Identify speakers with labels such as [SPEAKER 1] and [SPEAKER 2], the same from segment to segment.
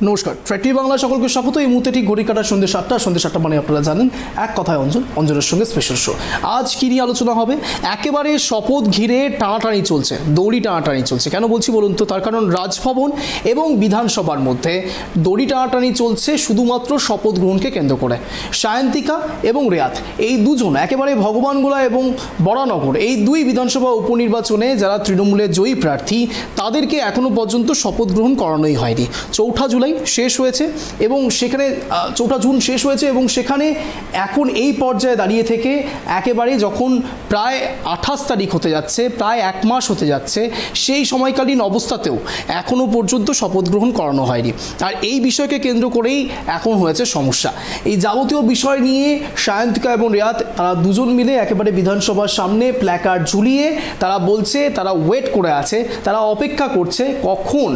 [SPEAKER 1] নমস্কার, track TV Bangla সকলকে স্বাগত। এই মুহূর্তে ঠিক ঘড়ি কাটার সন্ধ্যে 7টা মানে আপনারা জানেন এক কথায় অঞ্জনের সঙ্গে স্পেশাল শো। আজ কী নিয়ে আলোচনা হবে? একেবারে শপথ ঘিরে টানাটানি চলছে, দড়ি টানাটানি চলছে। কেন বলছি বলুন তো? তার কারণ রাজভবন এবং বিধানসভার মধ্যে দড়ি টানাটানি চলছে শুধুমাত্র শপথ গ্রহণকে কেন্দ্র করে। সায়ন্তিকা এবং রেয়াত এই দুজন একেবারে ভগবানগোলা এবং বরানগর এই দুই বিধানসভা উপনির্বাচনে যারা তৃণমূলের জয়ী প্রার্থী তাদেরকে এখনও পর্যন্ত শপথ গ্রহণ করানোই হয়নি। 4 জুলাই শেষ হয়েছে এবং সেখানে 4 জুন শেষ হয়েছে এবং সেখানে এখন এই পর্যায়ে দাঁড়িয়ে থেকে একেবারে যখন প্রায় 28 তারিখ হতে যাচ্ছে, প্রায় 1 মাস হতে যাচ্ছে, সেই সময়কালীন অবস্থাতেও এখনও পর্যন্ত শপথ গ্রহণ করানো হয়নি। আর এই বিষয়কে কেন্দ্র করেই এখন হয়েছে সমস্যা। এই যাবতীয় বিষয় নিয়ে সায়ন্তিকা এবং রেয়াত তারা দুজন মিলে একেবারে বিধানসভার সামনে প্ল্যাকার্ড ঝুলিয়ে তারা বলছে, তারা ওয়েট করে আছে, তারা অপেক্ষা করছে কখন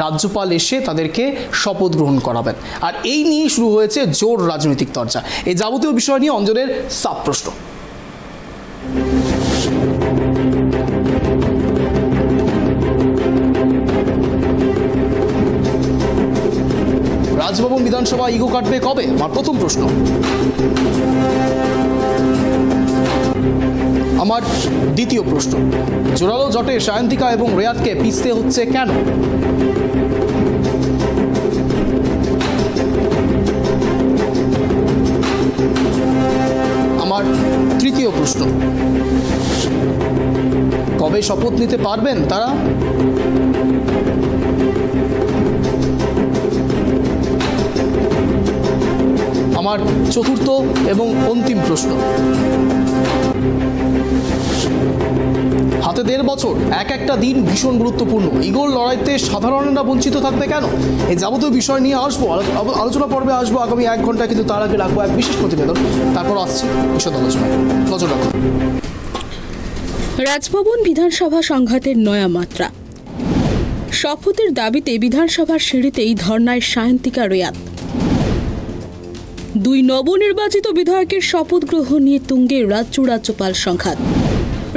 [SPEAKER 1] রাজ্যপাল এসে তাদেরকে শপথ গ্রহণ করাবেন। আর এই নিয়ে শুরু হয়েছে জোর রাজনৈতিক চর্চা। এই যাবতীয় বিষয় নিয়ে অঞ্জনের সাব প্রশ্ন। রাজভবন বিধানসভা ইগো কাটবে কবে? আমার প্রথম প্রশ্ন। আমার দ্বিতীয় প্রশ্ন, জোরালো জটে সায়ন্তিকা এবং রেয়াতকে পিছতে হচ্ছে কেন? আমার তৃতীয় প্রশ্ন, কবে শপথ নিতে পারবেন তারা? আমার চতুর্থ এবং অন্তিম প্রশ্ন, হাতে 1.5 বছর, একটা দিন ভীষণ গুরুত্বপূর্ণ। ইগোর লড়াইতে সাধারণরা বঞ্চিত থাকবে কেন? এই যাবতীয় বিষয় নিয়ে আসবো, আলোচনা পর্বে আসবো আগামী 1 ঘন্টা, কিন্তু তার আগে রাখবো এক বিশেষ প্রতিবেদন, তারপর আসছি বিশদ আলোচনা। নজর রাখুন।
[SPEAKER 2] রাজভবন বিধানসভা সংঘাতের নয়া মাত্রা। শপথের দাবিতে বিধানসভার সিঁড়িতেই ধর্নায় সায়ন্তিকা, রেয়াত। 2 নবনির্বাচিত বিধায়কের শপথ গ্রহণ নিয়ে তুঙ্গে রাজ্যপাল সংঘাত।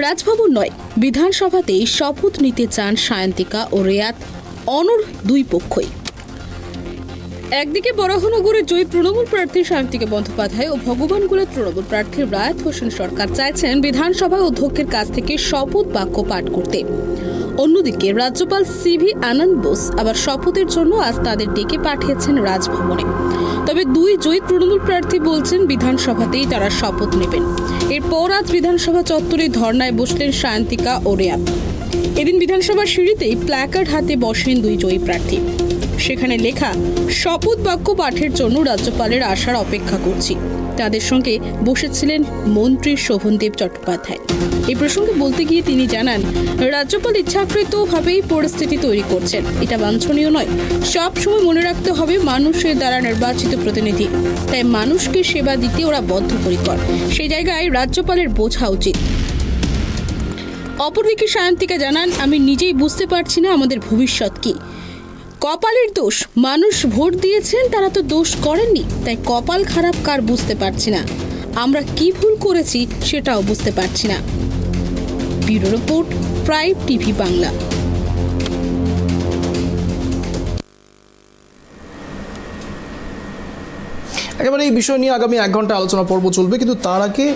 [SPEAKER 2] রাজভবন নয়, বিধানসভাতেই শপথ নিতে চান সায়ন্তিকা ও রেয়াত, অনড় 2 পক্ষই। একদিকে বরাহনগরের জয়ী তৃণমূল প্রার্থী সায়ন্তিকা বন্দ্যোপাধ্যায় ও ভগবানগোলার তৃণমূল প্রার্থী রায়াত হোসেন সরকার চাইছেন বিধানসভা অধ্যক্ষের কাছ থেকে শপথ বাক্য পাঠ করতে। অন্যদিকে রাজ্যপাল সিভি আনন্দ বোস আবার শপথের জন্য আজ তাদের ডেকে পাঠিয়েছেন রাজভবনে। তবে 2 জয়ী তৃণমূল প্রার্থী বলছেন বিধানসভাতেই তারা শপথ নেবেন। এরপর আজ বিধানসভা চত্বরে ধর্নায় বসলেন সায়ন্তিকা ও রেয়াত। এদিন বিধানসভার সিঁড়িতেই প্ল্যাকার্ড হাতে বসেন 2 জয়ী প্রার্থী। সেখানে লেখা, শপথ বাক্য পাঠের জন্য রাজ্যপালের আসার অপেক্ষা করছি। তাদের সঙ্গে বসেছিলেন মন্ত্রী শোভনদেব চট্টোপাধ্যায়। এই প্রসঙ্গে বলতে গিয়ে তিনি জানান, রাজ্যপাল ইচ্ছাকৃতভাবেই পরিস্থিতি তৈরি করছেন, এটা বাঞ্ছনীয় নয়। সব সময় মনে রাখতে হবে মানুষের দ্বারা নির্বাচিত প্রতিনিধি, তাই মানুষকে সেবা দিতে ওরা বদ্ধপরিকর। সেই জায়গায় রাজ্যপালের বোঝা উচিত। অপরদিকে সায়ন্তিকা জানান, আমি নিজেই বুঝতে পারছি না আমাদের ভবিষ্যৎ কি। কপালের দোষ, মানুষ ভোট দিয়েছেন, তারা তো দোষ করেননি, তাই কপাল খারাপ কার বুঝতে পারছি না। আমরা কি ভুল করেছি সেটাও বুঝতে পারছি না। Bureau report, prime TV Bangla.
[SPEAKER 1] একেবারে এই বিষয় নিয়ে আগামী 1 ঘন্টা আলোচনা পর্ব চলবে, কিন্তু তার আগে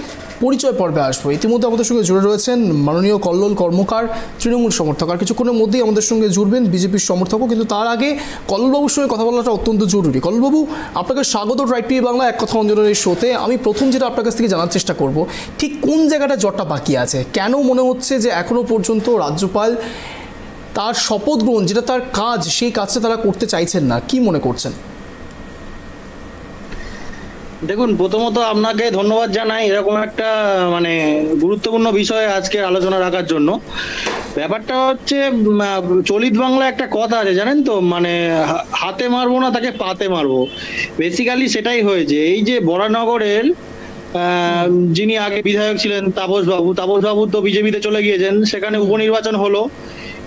[SPEAKER 1] পরিচয় পর্বে আসবো। ইতিমধ্যে আমাদের সঙ্গে জুড়ে রয়েছেন মাননীয় কল্লোল কর্মকার, তৃণমূল সমর্থক। আর কিছুক্ষণের মধ্যেই আমাদের সঙ্গে জুড়বেন বিজেপির সমর্থকও। কিন্তু তার আগে কল্লোলবাবুর সঙ্গে কথা বলাটা অত্যন্ত জরুরি। কল্লোলবাবু, আপনাকে স্বাগত ট্র্যাক টিভি বাংলা এক কথা অঞ্জনের এই শোতে। আমি প্রথম যেটা আপনার কাছ থেকে জানার চেষ্টা করব, ঠিক কোন জায়গাটা জটটা বাকি আছে? কেন মনে হচ্ছে যে এখনও পর্যন্ত রাজ্যপাল তার শপথ গ্রহণ, যেটা তার কাজ, সেই কাজটা তারা করতে চাইছেন না? কি মনে করছেন?
[SPEAKER 3] দেখুন, প্রথমত আপনাকে ধন্যবাদ জানাই এরকম একটা গুরুত্বপূর্ণ বিষয়ে আজকে আলোচনা রাখার জন্য। ব্যাপারটা হচ্ছে, চলিত বাংলা একটা কথা আছে জানেন তো, হাতে মারবো না তাকে পাতে মারবো। বেসিক্যালি সেটাই হয়েছে। এই যে বরানগরের যিনি আগে বিধায়ক ছিলেন তাপস বাবু তো বিজেপিতে চলে গিয়েছেন, সেখানে উপনির্বাচন হলো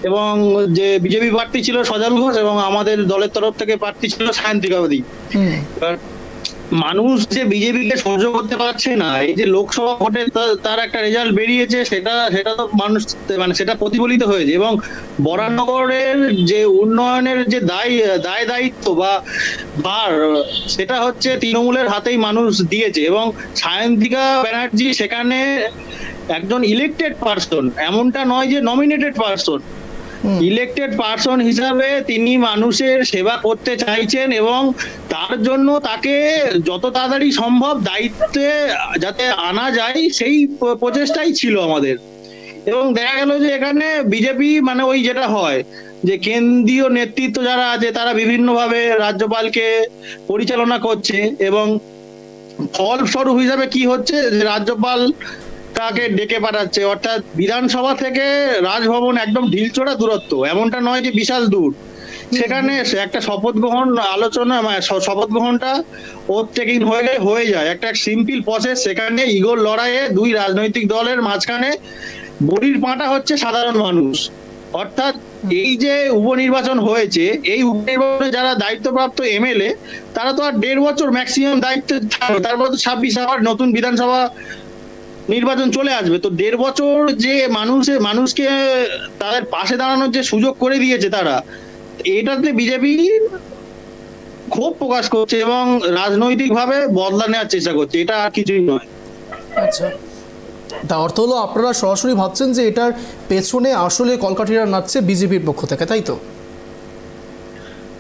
[SPEAKER 3] এবং যে বিজেপি প্রার্থী ছিল সজল ঘোষ এবং আমাদের দলের তরফ থেকে প্রার্থী ছিল সায়ন্তিকা। মানুষ যে বিজেপিকে সহ্য করতে পারছে না, এই যে লোকসভা ভোটে তার একটা রেজাল্ট বেরিয়েছে, সেটা তো মানুষ মানে সেটা প্রতিফলিত হয়েছে। এবং বরানগরের যে উন্নয়নের যে দায়িত্ব বা ভার, সেটা হচ্ছে তৃণমূলের হাতেই মানুষ দিয়েছে। এবং সায়ন্তিকা ব্যানার্জি সেখানে একজন ইলেক্টেড পার্সন, এমনটা নয় যে নমিনেটেড পার্সন, ইলেক্টেড পার্সন হিসাবে তিনি মানুষের সেবা করতে চাইছেন এবং তার জন্য তাকে যত তাড়াতাড়ি সম্ভব দায়িত্বে যাতে আনা যায় সেই প্রচেষ্টাই ছিল আমাদের। এবং দেখা গেল যে এখানে বিজেপি মানে ওই যেটা হয় যে কেন্দ্রীয় নেতৃত্ব যারা আছে তারা বিভিন্নভাবে রাজ্যপালকে পরিচালনা করছে এবং ফলস্বরূপ হিসাবে কি হচ্ছে, রাজ্যপাল তাকে ডেকে পাঠাচ্ছে, অর্থাৎ বিধানসভা থেকে রাজভবন একদম ঢিলছোড়া দূরত্ব, এমনটা নয় যে বিশাল দূর। সেখানে একটা শপথ গ্রহণ আলোচনা, শপথ গ্রহণটা ওথ টেকিং হয়ে যায় একটা সিম্পল প্রসেস। সেখানে ইগোর লড়াইয়ে দুই রাজনৈতিক দলের মাঝখানে বড়ির পাঁটা হচ্ছে সাধারণ মানুষ। অর্থাৎ এই যে উপনির্বাচন হয়েছে, এই উপনির্বাচনে যারা দায়িত্বপ্রাপ্ত এমএলএ তারা তো আর 1.5 বছর ম্যাক্সিমাম দায়িত্বে থাকবে, তারপর তো 26 আবার নতুন বিধানসভা নির্বাচন চলে আসবে। তো 1.5 বছর যে মানুষকে তাদের পাশে দাঁড়ানোর যে সুযোগ করে দিয়েছে তারা, এটাতে বিজেপি ক্ষোভ প্রকাশ করছে এবং রাজনৈতিক ভাবে বদলা নেওয়ার চেষ্টা করছে, এটা আর কিছুই নয়।
[SPEAKER 1] আচ্ছা, তা অর্থ হলো আপনারা সরাসরি ভাবছেন যে এটার পেছনে আসলে কলকাঠিরা নাচছে বিজেপির পক্ষ থেকে, তাই তো?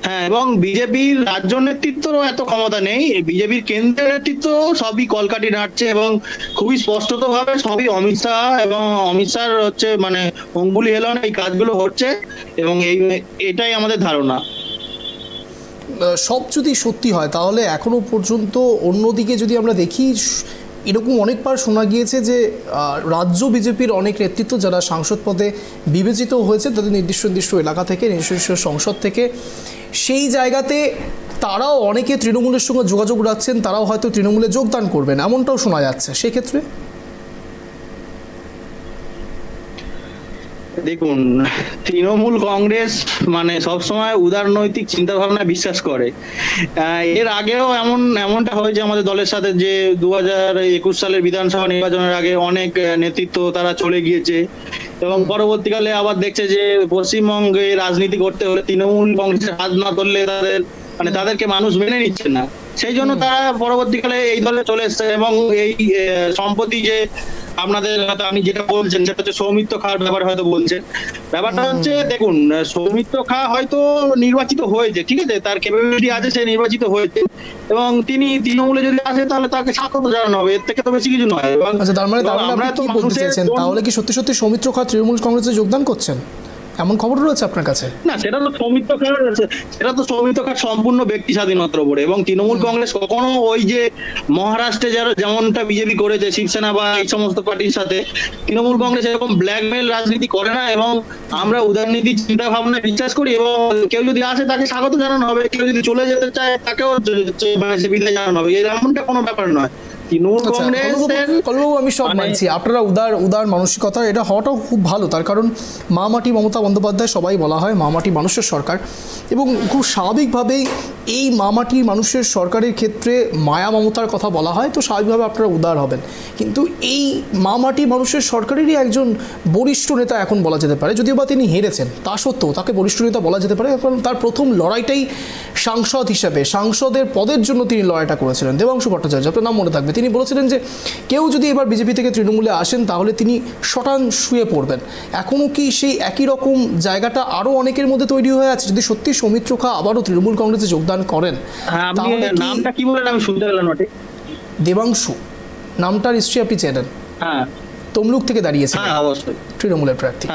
[SPEAKER 3] হ্যাঁ, এবং বিজেপির রাজ্য নেতৃত্বরও এত ক্ষমতা নেই, বিজেপির কেন্দ্রীয় নেতৃত্ব সবই কলকাঠি নাড়ছে এবং খুবই স্পষ্টত ভাবে সবই অমিত শাহ এবং অমিত শাহর হচ্ছে মানে অঙ্গুলি হেলন এই কাজগুলো হচ্ছে এবং এটাই আমাদের ধারণা।
[SPEAKER 1] সব যদি সত্যি হয় তাহলে এখনো পর্যন্ত অন্যদিকে যদি আমরা দেখি, এরকম অনেকবার শোনা গিয়েছে যে রাজ্য বিজেপির অনেক নেতৃত্ব যারা সাংসদ পদে বিবেচিত হয়েছে তাদের নির্দিষ্ট এলাকা থেকে, নির্দিষ্ট সংসদ থেকে, সেই জায়গাতে তারাও অনেকে তৃণমূলের সঙ্গে যোগাযোগ রাখছেন, তারাও হয়তো তৃণমূলে যোগদান করবেন, এমনটাও শোনা যাচ্ছে। সেক্ষেত্রে
[SPEAKER 3] দেখুন, তৃণমূল কংগ্রেস মানে সবসময় উদারনৈতিক চিন্তা ভাবনা বিশ্বাস করে। এর আগেও এমনটা হয়েছে আমাদের দলের সাথে যে 2021 সালের বিধানসভা নির্বাচনের আগে অনেক নেতৃত্ব তারা চলে গিয়েছে এবং পরবর্তীকালে আবার দেখছে যে পশ্চিমবঙ্গে রাজনীতি করতে হলে তৃণমূল কংগ্রেসের হাত না ধরলে তাদেরকে মানুষ মেনে নিচ্ছে না, সেই জন্য তারা পরবর্তীকালে এই দলে চলে এসছে। এবং এই সম্প্রতি যে আপনাদের আপনি যেটা বলছেন সেটা হচ্ছে সৌমিত্র খাঁর ব্যাপার হয়তো বলছেন, ব্যাপারটা হচ্ছে দেখুন, সৌমিত্র খাঁ হয়তো নির্বাচিত হয়েছে, ঠিক আছে, তার ক্যাপাবিলিটি আছে, সে নির্বাচিত হয়েছে এবং তিনি তৃণমূলে যদি আসে তাহলে তাকে স্বাগত জানানো হবে, এর থেকে তো বেশি কিছু নয়।
[SPEAKER 1] আচ্ছা, তার মানে আমরা কি বলতে চাইছেন, তাহলে কি সত্যি সৌমিত্র খাঁ তৃণমূল কংগ্রেসে যোগদান করছেন, এমন খবর রয়েছে আপনার কাছে?
[SPEAKER 3] না, সেটা তো সৌমিত্র খাঁর সম্পূর্ণ ব্যক্তি স্বাধীনতার উপরে। এবং তৃণমূল কংগ্রেস কখনো ওই যে মহারাষ্ট্রে যেমনটা বিজেপি করেছে শিবসেনা বা এই সমস্ত পার্টির সাথে, তৃণমূল কংগ্রেস এরকম ব্ল্যাকমেল রাজনীতি করে না এবং আমরা উদারনীতি চিন্তা ভাবনায় বিশ্বাস করি। এবং কেউ যদি আসে তাকে স্বাগত জানানো হবে, কেউ যদি চলে যেতে চায় তাকেও বিদায় জানানো হবে, এরকমটা কোনো ব্যাপার নয়।
[SPEAKER 1] কলবাবু, আমি সব মানছি আপনারা উদার মানসিকতা, এটা হওয়াটাও খুব ভালো, তার কারণ মা মাটি মমতা বন্দ্যোপাধ্যায় সবাই বলা হয় মা মাটি মানুষের সরকার, এবং খুব স্বাভাবিকভাবেই এই মা মাটি মানুষের সরকারের ক্ষেত্রে মায়া মমতার কথা বলা হয়, তো স্বাভাবিকভাবে আপনারা উদার হবেন। কিন্তু এই মা মাটি মানুষের সরকারেরই একজন বরিষ্ঠ নেতা এখন বলা যেতে পারে, যদিও বা তিনি হেরেছেন, তা সত্ত্বেও তাকে বরিষ্ঠ নেতা বলা যেতে পারে, কারণ তার প্রথম লড়াইটাই সাংসদ হিসাবে, সাংসদের পদের জন্য তিনি লড়াইটা করেছিলেন। দেবাংশু ভট্টাচার্য, আপনার নাম মনে থাকবে, তিনি বলেছিলেন যে কেউ যদি এবার বিজেপি থেকে তৃণমূলে আসেন তাহলে তিনি শটান শুয়ে পড়বেন। এখনও কি সেই একই রকম জায়গাটা আরও অনেকের মধ্যে তৈরি হয়ে আছে? যদি সত্যি সৌমিত্র খাঁ আবারও তৃণমূল কংগ্রেসে যোগদান করেন,
[SPEAKER 3] নামটা কি বলেন আমি শুনতে পেলাম না ঠিক।
[SPEAKER 1] দেবাংশু নামটার নিশ্চয়ই আপনি চেনেন,
[SPEAKER 3] হ্যাঁ,
[SPEAKER 1] তমলুক থেকে দাঁড়িয়েছিলেন,
[SPEAKER 3] অবশ্যই
[SPEAKER 1] তৃণমূলের প্রার্থী।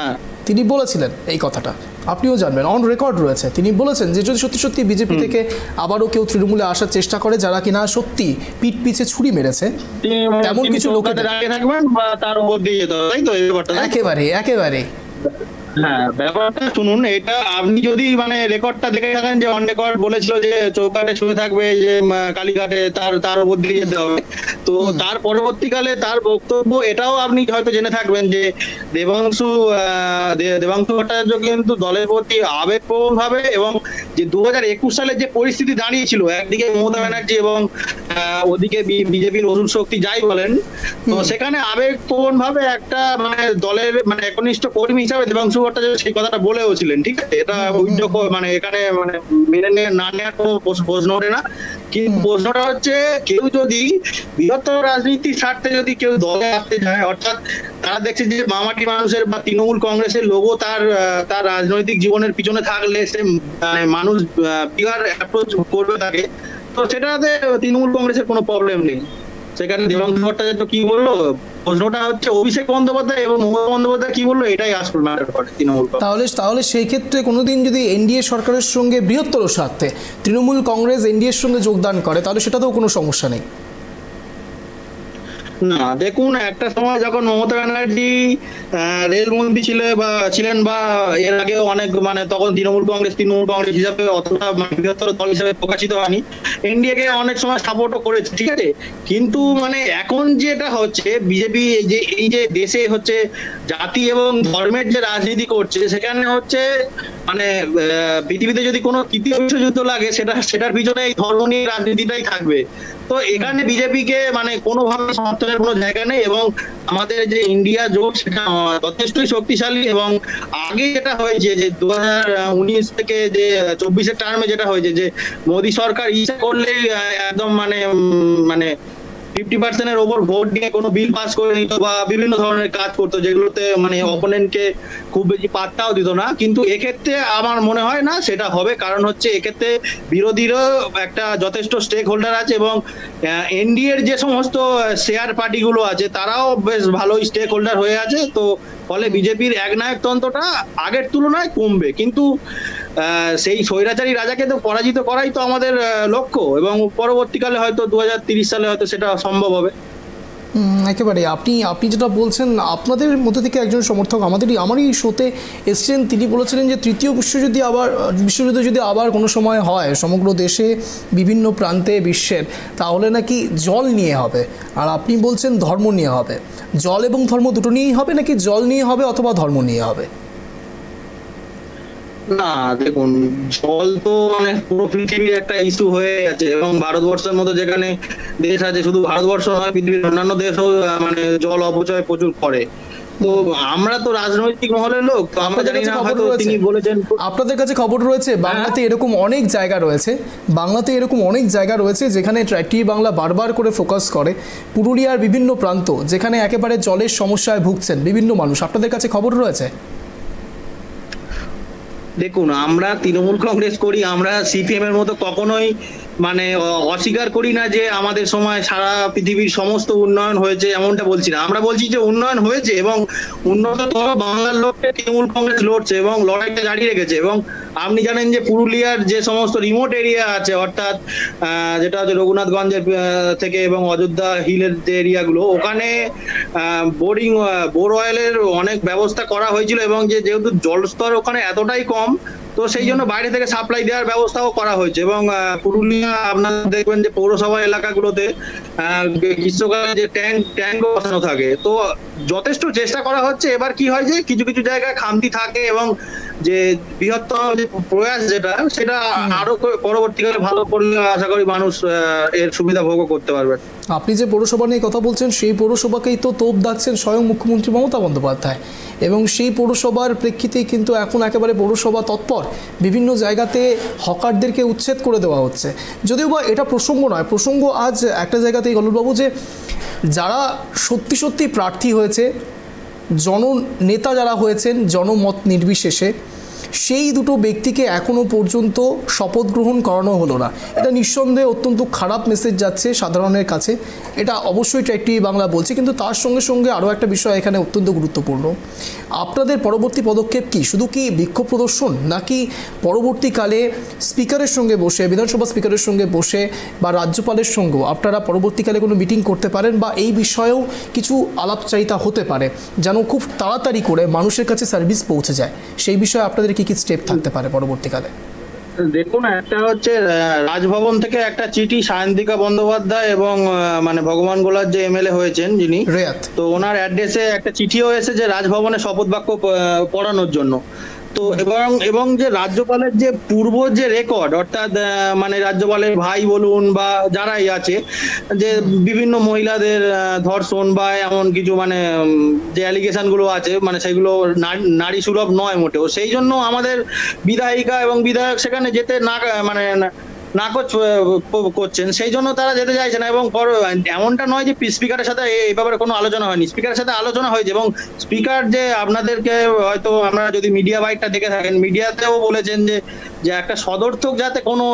[SPEAKER 1] তিনি বলেছিলেন এই কথাটা, আপনিও জানবেন, অন রেকর্ড রয়েছে, তিনি বলেছেন যে যদি সত্যি বিজেপি থেকে আবারও কেউ তৃণমূলে আসার চেষ্টা করে, যারা কিনা সত্যি পিঠ পিছে ছুরি মেরেছে, তেমন কিছু লোকেদের
[SPEAKER 3] থাকবেন বা তার উপর দিয়ে যেতে হবে, তাই তো?
[SPEAKER 1] একেবারে
[SPEAKER 3] হ্যাঁ, ব্যাপারটা শুনুন, এটা আপনি যদি মানে রেকর্ডটা দেখে থাকেন যে অন রেকর্ড বলেছিল যে চৌকাঠে শুয়ে থাকবে, যে কালীঘাটে তার উপর দিয়ে যেতে হবে। তো তার পরবর্তীকালে তার বক্তব্য এটাও আপনি হয়তো জেনে থাকবেন যে দেবাংশু ভট্টাচার্য কিন্তু দলের প্রতি আবেগপ্রবণ ভাবে, এবং যে 2021 সালে যে পরিস্থিতি দাঁড়িয়েছিল, একদিকে মমতা ব্যানার্জি এবং ওদিকে বিজেপির অসুর শক্তি যাই বলেন, তো সেখানে আবেগপ্রবণ ভাবে একটা মানে দলের মানে একনিষ্ঠ কর্মী হিসাবে দেবাংশু ভট্টাচার্য সেই কথাটা বলেও ছিলেন। ঠিক আছে, এটা উদ্যোগ মানে এখানে মানে মেনে না নেওয়ার কোনো প্রশ্ন ওঠে না। কিন্তু প্রশ্নটা হচ্ছে, কেউ যদি বৃহত্তর রাজনীতির স্বার্থে যদি কেউ দলে আসতে যায়, অর্থাৎ তারা দেখছে যে মামাটি মানুষের বা তৃণমূল কংগ্রেসের লোগো তার রাজনৈতিক জীবনের পিছনে থাকলে সে মানে মানুষ বিহার অ্যাপ্রোচ করবে তাকে, তো সেটাতে তৃণমূল কংগ্রেসের কোনো প্রবলেম নেই। সেখানে দেবাংশু ভট্টাচার্য কি বললো, প্রশ্নটা হচ্ছে অভিষেক বন্দ্যোপাধ্যায় এবং মমতা বন্দ্যোপাধ্যায় কি বললো, এটাই আসল ম্যাটার করে তৃণমূল।
[SPEAKER 1] তাহলে সেই ক্ষেত্রে কোনোদিন যদি এনডিএ সরকারের সঙ্গে বৃহত্তর স্বার্থে তৃণমূল কংগ্রেস এনডিএর সঙ্গে যোগদান করে, তাহলে সেটাতেও কোনো সমস্যা নেই?
[SPEAKER 3] না, দেখুন, একটা সময় যখন মমতা ব্যানার্জি রেলমন্ত্রী ছিলেন বা এর আগে অনেক মানে তখন তৃণমূল কংগ্রেস হিসাবে অতটা বৃহত্তর দল হিসাবে প্রকাশিত হয়নি, এনডিএ কে অনেক সময় সাপোর্টও করেছে। ঠিক আছে, কিন্তু মানে এখন যেটা হচ্ছে বিজেপি যে এই যে দেশে হচ্ছে জাতি এবং ধর্মের যে রাজনীতি করছে, সেখানে হচ্ছে মানে পৃথিবীতে যদি কোনো তৃতীয় বিশ্বযুদ্ধ লাগে সেটার পিছনে এই ধর্ম নিয়ে রাজনীতিটাই থাকবে। তো এখানে বিজেপিকে মানে কোনোভাবে সমর্থনের কোনো জায়গা নেই, এবং আমাদের যে ইন্ডিয়া জোট সেটা যথেষ্টই শক্তিশালী। এবং আগে যেটা হয়েছে যে 2019 থেকে যে 24-এর টার্মে যেটা হয়েছে যে মোদী সরকার ইচ্ছা করলে একদম মানে 50% ওপর ভোট দিয়ে কোনো বিল পাস করে নিত বা বিভিন্ন ধরনের কাজ করতো, যেগুলোতে মানে অপোনেন্টকে খুব বেশি পাত্তাও দিত না। কিন্তু এক্ষেত্রে আমার মনে হয় না সেটা হবে, কারণ হচ্ছে এক্ষেত্রে বিরোধীরও একটা যথেষ্ট স্টেক হোল্ডার আছে, এবং এনডিএর যে সমস্ত শেয়ার পার্টিগুলো আছে তারাও বেশ ভালোই স্টেক হোল্ডার হয়ে আছে। তো ফলে বিজেপির একনায়কতন্ত্রটা আগের তুলনায় কমবে, কিন্তু সেই স্বৈরাচারী রাজাকে তো পরাজিত করাই তো আমাদের লক্ষ্য, এবং পরবর্তীকালে হয়তো 2030 সালে হয়তো সেটা সম্ভব হবে।
[SPEAKER 1] একেবারে আপনি যেটা বলছেন, আপনাদের মধ্যে থেকে একজন সমর্থক আমারই শোতে এসছেন, তিনি বলেছিলেন যে তৃতীয় বিশ্বযুদ্ধ যদি আবার কোনো সময় হয় সমগ্র দেশে বিভিন্ন প্রান্তে বিশ্বের, তাহলে নাকি জল নিয়ে হবে, আর আপনি বলছেন ধর্ম নিয়ে হবে। জল এবং ধর্ম দুটো নিয়েই হবে, নাকি জল নিয়ে হবে অথবা ধর্ম নিয়ে হবে?
[SPEAKER 3] না, দেখুন, জল তো মানে পুরো পৃথিবীর একটা ইস্যু হয়ে গেছে, এবং ভারতবর্ষের মতো যেখানে দেশ আছে, শুধু ভারতবর্ষ নয় পৃথিবীর অন্যান্য দেশও মানে জল অপচয় প্রচুর করে। তো আমরা তো রাজনৈতিক মহলের লোক, তো আমরা জানি না, হয়তো তিনি বলেছেন। আপনাদের কাছে খবর রয়েছে বাংলাতে এরকম অনেক জায়গা রয়েছে যেখানে ট্র্যাকটি বাংলা বারবার করে ফোকাস করে পুরুলিয়ার বিভিন্ন প্রান্ত, যেখানে একেবারে জলের সমস্যায় ভুগছেন বিভিন্ন মানুষ। আপনাদের কাছে খবর রয়েছে? দেখুন, আমরা তৃণমূল কংগ্রেস করি, আমরা সিপিএম এর মতো কখনোই মানে অস্বীকার করি না যে আমাদের সময় সারা পৃথিবীর সমস্ত উন্নয়ন হয়েছে, এমনটা বলছি না। আমরা বলছি যে উন্নয়ন হয়েছে, এবং উন্নততর বাংলার লোককে তৃণমূল কংগ্রেস লড়ছে এবং লড়াইটা জারি রেখেছে। এবং আপনি জানেন যে পুরুলিয়ার যে সমস্ত রিমোট এরিয়া আছে, অর্থাৎ যেটা হচ্ছে রঘুনাথগঞ্জের থেকে এবং অযোধ্যা হিলের যে এরিয়াগুলো, ওখানে বোর অয়েলের অনেক ব্যবস্থা করা হয়েছিল, এবং যেহেতু জলস্তর ওখানে এতটাই কম, তো সেই জন্য বাইরে থেকে সাপ্লাই দেওয়ার ব্যবস্থাও করা হয়েছে। এবং পুরুলিয়া আপনারা দেখবেন যে পৌরসভা এলাকাগুলোতে গ্রীষ্মকালে যে ট্যাঙ্ক বসানো থাকে, তো যথেষ্ট চেষ্টা করা হচ্ছে। এবার কি হয় যে কিছু কিছু জায়গায় খামতি থাকে, এবং যে বৃহত্তম যে প্রয়াস সেটা আরো পরবর্তীকালে ভালো করলে আশা করি মানুষ এর সুবিধা ভোগ করতে পারবে।
[SPEAKER 1] আপনি যে পৌরসভা নিয়ে কথা বলছেন, সেই পৌরসভাকেই তো তোপ দাগছেন স্বয়ং মুখ্যমন্ত্রী মমতা বন্দ্যোপাধ্যায়, এবং সেই পৌরসভার প্রেক্ষিতেই কিন্তু এখন একেবারে পৌরসভা তৎপর বিভিন্ন জায়গাতে হকারদেরকে উচ্ছেদ করে দেওয়া হচ্ছে। যদিও বা এটা প্রসঙ্গ নয়, প্রসঙ্গ আজ একটা জায়গাতেই গলবাবু, যে যারা সত্যি প্রার্থী হয়েছে, জননেতা যারা হয়েছেন জনমত নির্বিশেষে, সেই দুটো ব্যক্তিকে এখনও পর্যন্ত শপথ গ্রহণ করানো হলো না। এটা নিঃসন্দেহে অত্যন্ত খারাপ মেসেজ যাচ্ছে সাধারণের কাছে, এটা অবশ্যই ট্রাইব টিভি বাংলা বলছে। কিন্তু তার সঙ্গে সঙ্গে আরও একটা বিষয় এখানে অত্যন্ত গুরুত্বপূর্ণ, আপনাদের পরবর্তী পদক্ষেপ কি? শুধু কি বিক্ষোভ প্রদর্শন, নাকি পরবর্তীকালে স্পিকারের সঙ্গে বসে, বিধানসভা স্পিকারের সঙ্গে বসে বা রাজ্যপালের সঙ্গেও আপনারা পরবর্তীকালে কোনো মিটিং করতে পারেন, বা এই বিষয়েও কিছু আলাপচারিতা হতে পারে যেন খুব তাড়াতাড়ি করে মানুষের কাছে সার্ভিস পৌঁছে যায়? সেই বিষয়ে আপনাদের কি কি স্টেপ থাকতে পারে পরবর্তীকালে?
[SPEAKER 3] দেখুন, একটা হচ্ছে রাজভবন থেকে একটা চিঠি সায়ন্তিকা বন্দ্যোপাধ্যায় এবং মানে ভগবান গোলার যে এমএলএ হয়েছেন যিনি
[SPEAKER 1] রেয়াত,
[SPEAKER 3] তো ওনার অ্যাড্রেসে একটা চিঠিও এসেছে রাজভবনে শপথ বাক্য পড়ানোর জন্য। তো এবং যে রাজ্যপালের যে পূর্ব যে রেকর্ড, অর্থাৎ মানে রাজ্যপালের ভাই বলুন বা যারাই আছে, যে বিভিন্ন মহিলাদের ধর্ষণ বা এমন কিছু মানে যে অ্যালিগেশন গুলো আছে, মানে সেগুলো নারী সুলভ নয় মোটেও। সেই জন্য আমাদের বিধায়িকা এবং বিধায়ক সেখানে যেতে না করছেন, সেই জন্য তারা যেতে চাইছে না। এবং এমনটা নয় যে স্পিকারের সাথে এই ব্যাপারে কোনো আলোচনা হয়নি, স্পিকারের সাথে আলোচনা হয়েছে। এবং স্পিকার যে আপনাদেরকে হয়তো আপনারা যদি মিডিয়া বাইটটা দেখে থাকেন, মিডিয়াতেও বলেছেন যে একটা সদর্থক যাতে কোনো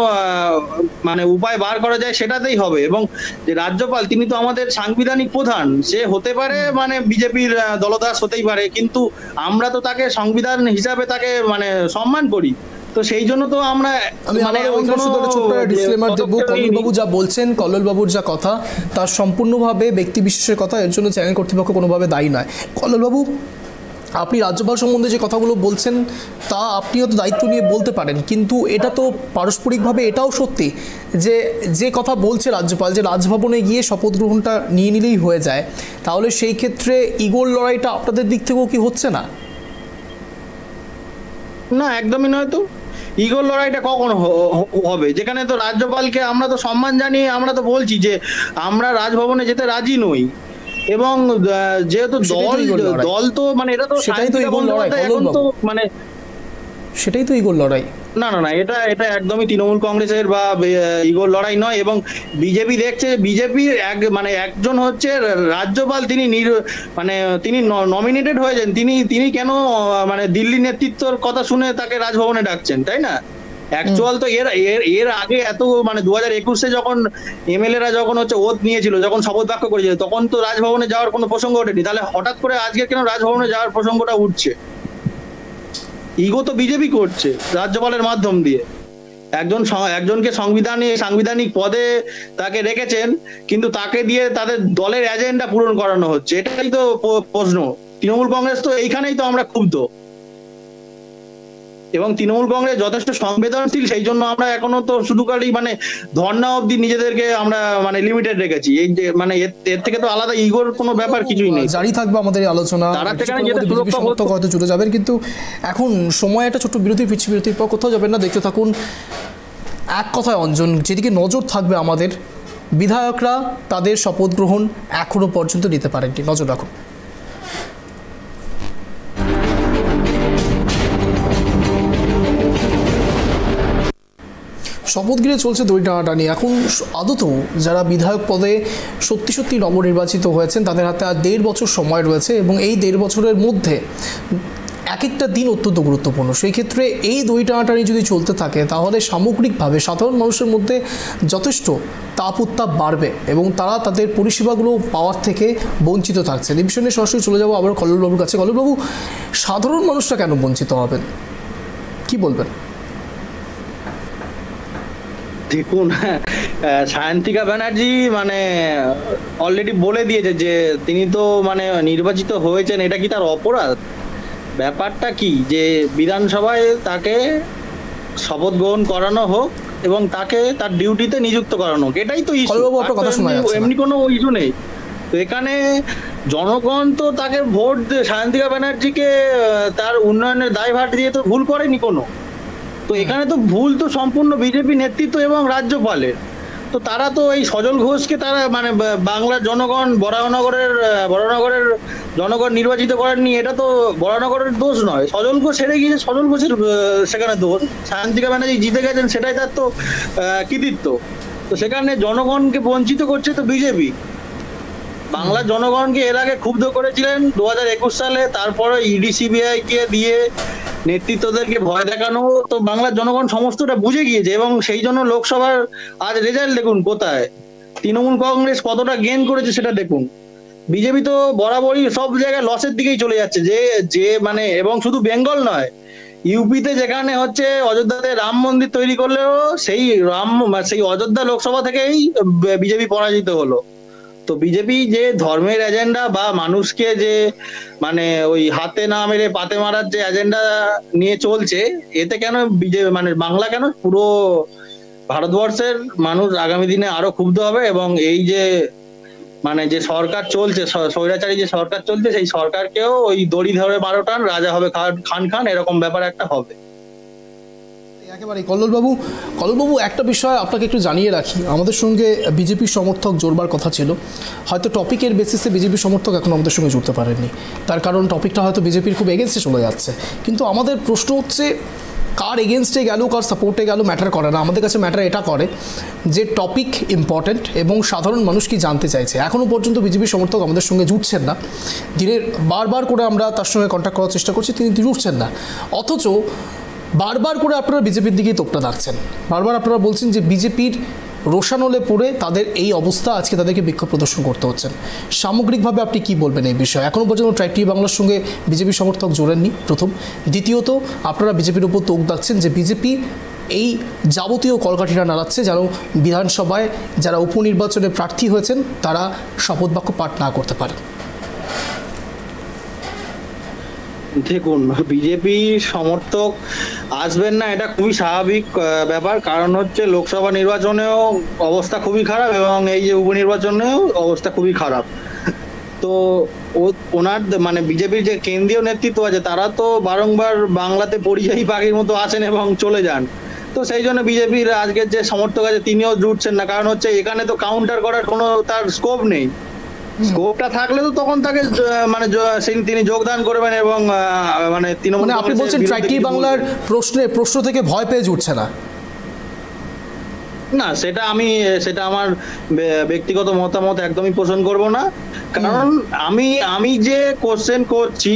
[SPEAKER 3] মানে উপায় বার করা যায় সেটাতেই হবে। এবং যে রাজ্যপাল তিনি তো আমাদের সাংবিধানিক প্রধান, সে হতে পারে মানে বিজেপির দলদাস হতেই পারে, কিন্তু আমরা তো তাকে সংবিধান হিসাবে তাকে মানে সম্মান করি। তো সেই জন্য তো আমরা
[SPEAKER 1] ডিসক্লেমার দেব, কল্লোলবাবু যা বলছেন, কল্লোলবাবুর যা কথা তার সম্পূর্ণভাবে ব্যক্তি বিশেষের কথা, এর জন্য চ্যানেল কর্তৃপক্ষ কোনোভাবে দায়ী নয়। কল্লোলবাবু, আপনি রাজ্যপাল সম্বন্ধে যে কথাগুলো বলছেন তা আপনিও তো দায়িত্ব নিয়ে বলতে পারেন, কিন্তু এটা তো পারস্পরিকভাবে এটাও সত্যি যে কথা বলছে রাজ্যপাল, যে রাজভবনে গিয়ে শপথ গ্রহণটা নিয়ে নিলেই হয়ে যায়, তাহলে সেই ক্ষেত্রে ইগোর লড়াইটা আপনাদের দিক থেকেও কি হচ্ছে না?
[SPEAKER 3] না, একদমই নয়। তো ইগোর লড়াইটা কখন হবে? যেখানে তো রাজ্যপালকে আমরা তো সম্মান জানিয়ে আমরা তো বলছি যে আমরা রাজভবনে যেতে রাজি নই। এবং যেহেতু দল তো মানে এটা তো
[SPEAKER 1] সেটাই তো ইগোর লড়াই, এখন তো মানে সেটাই তো ইগোর লড়াই।
[SPEAKER 3] না, এটা একদমই তৃণমূল কংগ্রেসের বা ইগোর লড়াই নয়। এবং বিজেপি দেখছে, বিজেপির একজন হচ্ছে রাজ্যপাল, তিনি নমিনেটেড হয়েছেন, তিনি কেন মানে দিল্লি নেতৃত্বর কথা শুনে তাকে রাজভবনে ডাকছেন, তাই না? অ্যাকচুয়াল তো এর আগে এত মানে 2021-এ যখন এমএলএরা যখন হচ্ছে ওথ নিয়েছিল, যখন শপথ বাক্য করেছিল, তখন তো রাজভবনে যাওয়ার কোনো প্রসঙ্গ ওঠেনি। তাহলে হঠাৎ করে আজকে কেন রাজভবনে যাওয়ার প্রসঙ্গটা উঠছে? ইগো তো বিজেপি করছে রাজ্যপালের মাধ্যম দিয়ে। একজনকে সাংবিধানিক পদে তাকে রেখেছেন, কিন্তু তাকে দিয়ে তাদের দলের এজেন্ডা পূরণ করানো হচ্ছে। এটাই তো প্রশ্ন। তৃণমূল কংগ্রেস তো এইখানেই তো আমরা ক্ষুব্ধ। এবং তৃণমূল কংগ্রেস যথেষ্ট সংবেদনশীল, সেই জন্য আমরা এখনো তো শুধু খালি মানে ধর্ণা অবধি নিজেদেরকে আমরা মানে লিমিটেড রেখেছি। এই যে মানে এর থেকে তো আলাদা ইগোর কোনো ব্যাপার কিছুই নেই।
[SPEAKER 1] জারি থাকবে আমাদের এই আলোচনা, হয়তো যাবেন, কিন্তু এখন সময় একটা ছোট্ট বিরতির পর কোথাও যাবেন না, দেখতে থাকুন। এক কথায় অঞ্জন, যেদিকে নজর থাকবে আমাদের, বিধায়করা তাদের শপথ গ্রহণ এখনো পর্যন্ত নিতে পারেননি, নজর রাখুন। শপথ ঘিরে চলছে দড়ি টানাটানি। এখন আদত যারা বিধায়ক পদে সত্যি নবনির্বাচিত হয়েছেন তাদের হাতে আর 1.5 বছর সময় রয়েছে, এবং এই 1.5 বছরের মধ্যে এক একটা দিন অত্যন্ত গুরুত্বপূর্ণ। সেই ক্ষেত্রে এই দড়ি টানাটানি যদি চলতে থাকে তাহলে সামগ্রিকভাবে সাধারণ মানুষের মধ্যে যথেষ্ট তাপ উত্তাপ বাড়বে এবং তারা তাদের পরিষেবাগুলো পাওয়ার থেকে বঞ্চিত থাকছে। এই বিষয়ে সরাসরি চলে যাবো আবার কল্লোলবাবুর কাছে। কল্লোলবাবু, সাধারণ মানুষরা কেন বঞ্চিত হবেন, কি বলবেন?
[SPEAKER 3] দেখুন, সায়ন্তিকা ব্যানার্জি মানে অলরেডি বলে দিয়েছে যে তিনি তো মানে নির্বাচিত হয়েছেন, এটা কি তার অপরাধ? ব্যাপারটা কি যে বিধানসভায় তাকে শপথ গ্রহণ করানো হোক এবং তাকে তার ডিউটিতে নিযুক্ত করানো হোক, এটাই তো ইস্যু। এমনি কোনো ইস্যু নেই। তো এখানে জনগণ তো তাকে ভোট, সায়ন্তিকা ব্যানার্জিকে তার উন্নয়নের দায়ভার দিয়ে তো ভুল করেনি কোনো। তো এখানে তো ভুল তো সম্পূর্ণ বিজেপি নেতৃত্ব এবং রাজ্যপালের। তো তারা তো এই সজল ঘোষকে তারা মানে বাংলার জনগণ বরানগরের জনগণ নির্বাচিত করেননি, এটা তো বরানগরের দোষ নয়। সজল ঘোষ হেরে গিয়েছে, সজল ঘোষের সেখানে দোষ। সায়ন্তিকা ব্যানার্জি জিতে গেছেন, সেটাই তার তো কৃতিত্ব। তো সেখানে জনগণকে বঞ্চিত করছে তো বিজেপি। বাংলার জনগণকে এর আগে ক্ষুব্ধ করেছিলেন 2021 সালে, তারপরে ইডি সিবিআই কে দিয়ে নেতৃত্বদেরকে ভয় দেখানো, তো বাংলার জনগণ সমস্তটা বুঝে গিয়েছে এবং সেই জন্য লোকসভার আজ রেজাল্ট দেখুন কোথায়, তৃণমূল কংগ্রেস কতটা গেইন করেছে সেটা দেখুন। বিজেপি তো বরাবরই সব জায়গায় লসের দিকেই চলে যাচ্ছে, যে যে মানে, এবং শুধু বেঙ্গল নয়, ইউপিতে যেখানে হচ্ছে অযোধ্যাতে রাম মন্দির তৈরি করলেও সেই অযোধ্যা লোকসভা থেকেই বিজেপি পরাজিত হলো। তো বিজেপি যে ধর্মের এজেন্ডা বা মানুষকে যে মানে ওই হাতে না মেরে পাতে মারার যে এজেন্ডা নিয়ে চলছে, এতে কেন বিজেপি মানে বাংলা কেন পুরো ভারতবর্ষের মানুষ আগামী দিনে আরো ক্ষুব্ধ হবে এবং এই যে মানে যে সরকার চলছে, স্বৈরাচারী যে সরকার চলছে, সেই সরকারকেও ওই দড়ি ধরে 12 টান রাজা হবে খান খান, এরকম ব্যাপার একটা হবে।
[SPEAKER 1] একেবারে কল্লোলবাবু একটা বিষয় আপনাকে একটু জানিয়ে রাখি, আমাদের সঙ্গে বিজেপির সমর্থক জোড়বার কথা ছিল, হয়তো টপিকের বেসিসে বিজেপির সমর্থক এখন আমাদের সঙ্গে জুড়তে পারেননি, তার কারণ টপিকটা হয়তো বিজেপির খুব এগেনস্টে চলে যাচ্ছে। কিন্তু আমাদের প্রশ্ন হচ্ছে, কার এগেনস্টে গেল কার সাপোর্টে গেল ম্যাটার করে না, আমাদের কাছে ম্যাটার এটা করে যে টপিক ইম্পর্ট্যান্ট এবং সাধারণ মানুষ কি জানতে চাইছে। এখনও পর্যন্ত বিজেপির সমর্থক আমাদের সঙ্গে জুটছেন না, দিনের বারবার করে আমরা তার সঙ্গে কন্ট্যাক্ট করার চেষ্টা করছি, তিনি জুটছেন না। অথচ বারবার করে আপনারা বিজেপির দিকেই তোপটা রাখছেন, বারবার আপনারা বলছেন যে বিজেপির রোশানলে পড়ে তাদের এই অবস্থা, আজকে তাদেরকে বিক্ষোভ প্রদর্শন করতে হচ্ছেন। সামগ্রিকভাবে আপনি কি বলবেন এই বিষয়ে? এখনও পর্যন্ত ট্রাইব টিভি বাংলার সঙ্গে বিজেপি সমর্থক জোড়েননি, প্রথম। দ্বিতীয়ত, আপনারা বিজেপির উপর তোপ দাগছেন যে বিজেপি এই যাবতীয় কলকাঠিটা নাড়াচ্ছে যেন বিধানসভায় যারা উপনির্বাচনে প্রার্থী হয়েছেন তারা শপথ বাক্য পাঠ না করতে পারে।
[SPEAKER 3] দেখুন, বিজেপি সমর্থক আসবেন না এটা খুবই স্বাভাবিক ব্যাপার, কারণ হচ্ছে লোকসভা নির্বাচনেও অবস্থা খুবই খারাপ এবং এই যে উপনির্বাচনেও অবস্থা খুবই খারাপ। তো ওনার মানে বিজেপির যে কেন্দ্রীয় নেতৃত্ব আছে তারা তো বারংবার বাংলাতে পরিযায়ী পাখির মতো আসেন এবং চলে যান। তো সেই জন্য বিজেপির আজকের যে সমর্থক আছে তিনিও জুটছেন না, কারণ হচ্ছে এখানে তো কাউন্টার করার কোনো তার স্কোপ নেই। স্কোপটা থাকলে তো তখন তাকে মানে তিনি যোগদান করবেন এবং মানে তৃণমূল।
[SPEAKER 1] আপনি বলছেন ট্রাইব টিভি বাংলার প্রশ্ন থেকে ভয় পেয়ে জুটছে না?
[SPEAKER 3] না, সেটা আমার ব্যক্তিগত মতামত একদমই পোষণ করব না, কারণ আমি যে কোশ্চেন করছি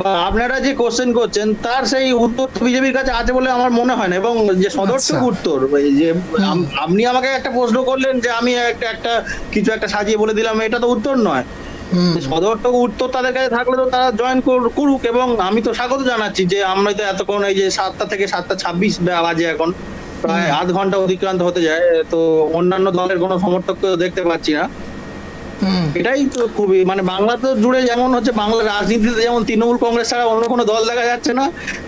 [SPEAKER 3] বা আপনারা যে কোশ্চেন করছেন তার সেই উত্তর বিজেপির কাছে আছে বলে আমার মনে হয় না। এবং যে সদর্থক উত্তর, যে আপনি আমাকে একটা প্রশ্ন করলেন যে আমি একটা কিছু একটা সাজিয়ে বলে দিলাম, এটা তো উত্তর নয়। সদর্থক উত্তর তাদের কাছে থাকলে তো তারা জয়েন করুক, এবং আমি তো স্বাগত জানাচ্ছি যে আমরা তো এতক্ষণ এই যে 7টা থেকে 7:26 বাজে, এখন প্রায় আধ ঘন্টা অতিক্রান্ত হতে যায়, তো অন্যান্য দলের কোনো সমর্থক দেখতে পাচ্ছি না। এটাই তো খুবই মানে বাংলা তো জুড়ে যেমন হচ্ছে বাংলার রাজনীতিতে যেমন তৃণমূল কংগ্রেস ছাড়া অন্য কোনো দল দেখা যাচ্ছে না,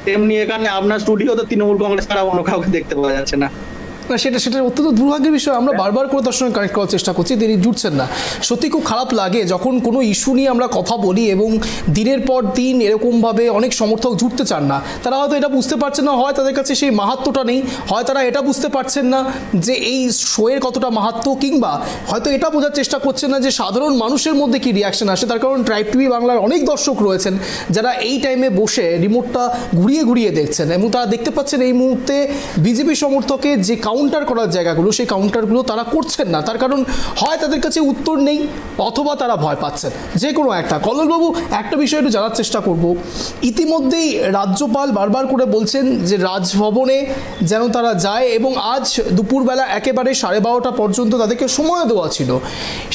[SPEAKER 3] তেমনি এখানে আপনার স্টুডিওতে তৃণমূল কংগ্রেস ছাড়া অন্য কাউকে দেখতে পাওয়া যাচ্ছে না।
[SPEAKER 1] না, সেটা অত্যন্ত দুর্ভাগ্যের বিষয়। আমরা বারবার করে তার সঙ্গে কানেক্ট করার চেষ্টা করছি, তিনি জুটছেন না। সত্যি খুব খারাপ লাগে যখন কোনো ইস্যু নিয়ে আমরা কথা বলি এবং দিনের পর দিন এরকমভাবে অনেক সমর্থক জুটতে চান না। তারা হয়তো এটা বুঝতে পারছেন না, হয় তাদের কাছে সেই মাহাত্ম্যটা নেই, হয় তারা এটা বুঝতে পারছেন না যে এই শোয়ের কতটা মাহাত্ম্য, কিংবা হয়তো এটা বোঝার চেষ্টা করছেন না যে সাধারণ মানুষের মধ্যে কি রিয়াকশন আসে। তার কারণ ট্রাইব টিভি বাংলার অনেক দর্শক রয়েছেন যারা এই টাইমে বসে রিমোটটা ঘুরিয়ে দেখছেন এবং তারা দেখতে পাচ্ছেন এই মুহূর্তে বিজেপি সমর্থকের যে কাউন্টার করার জায়গাগুলো, সেই কাউন্টারগুলো তারা করছেন না। তার কারণ হয় তাদের কাছে উত্তর নেই অথবা তারা ভয় পাচ্ছেন, যে কোনো একটা। কল্লোলবাবু, একটা বিষয় একটু জানার চেষ্টা করব, ইতিমধ্যেই রাজ্যপাল বারবার করে বলছেন যে রাজভবনে যেন তারা যায় এবং আজ দুপুরবেলা একেবারে 12:30 পর্যন্ত তাদেরকে সময় দেওয়া ছিল।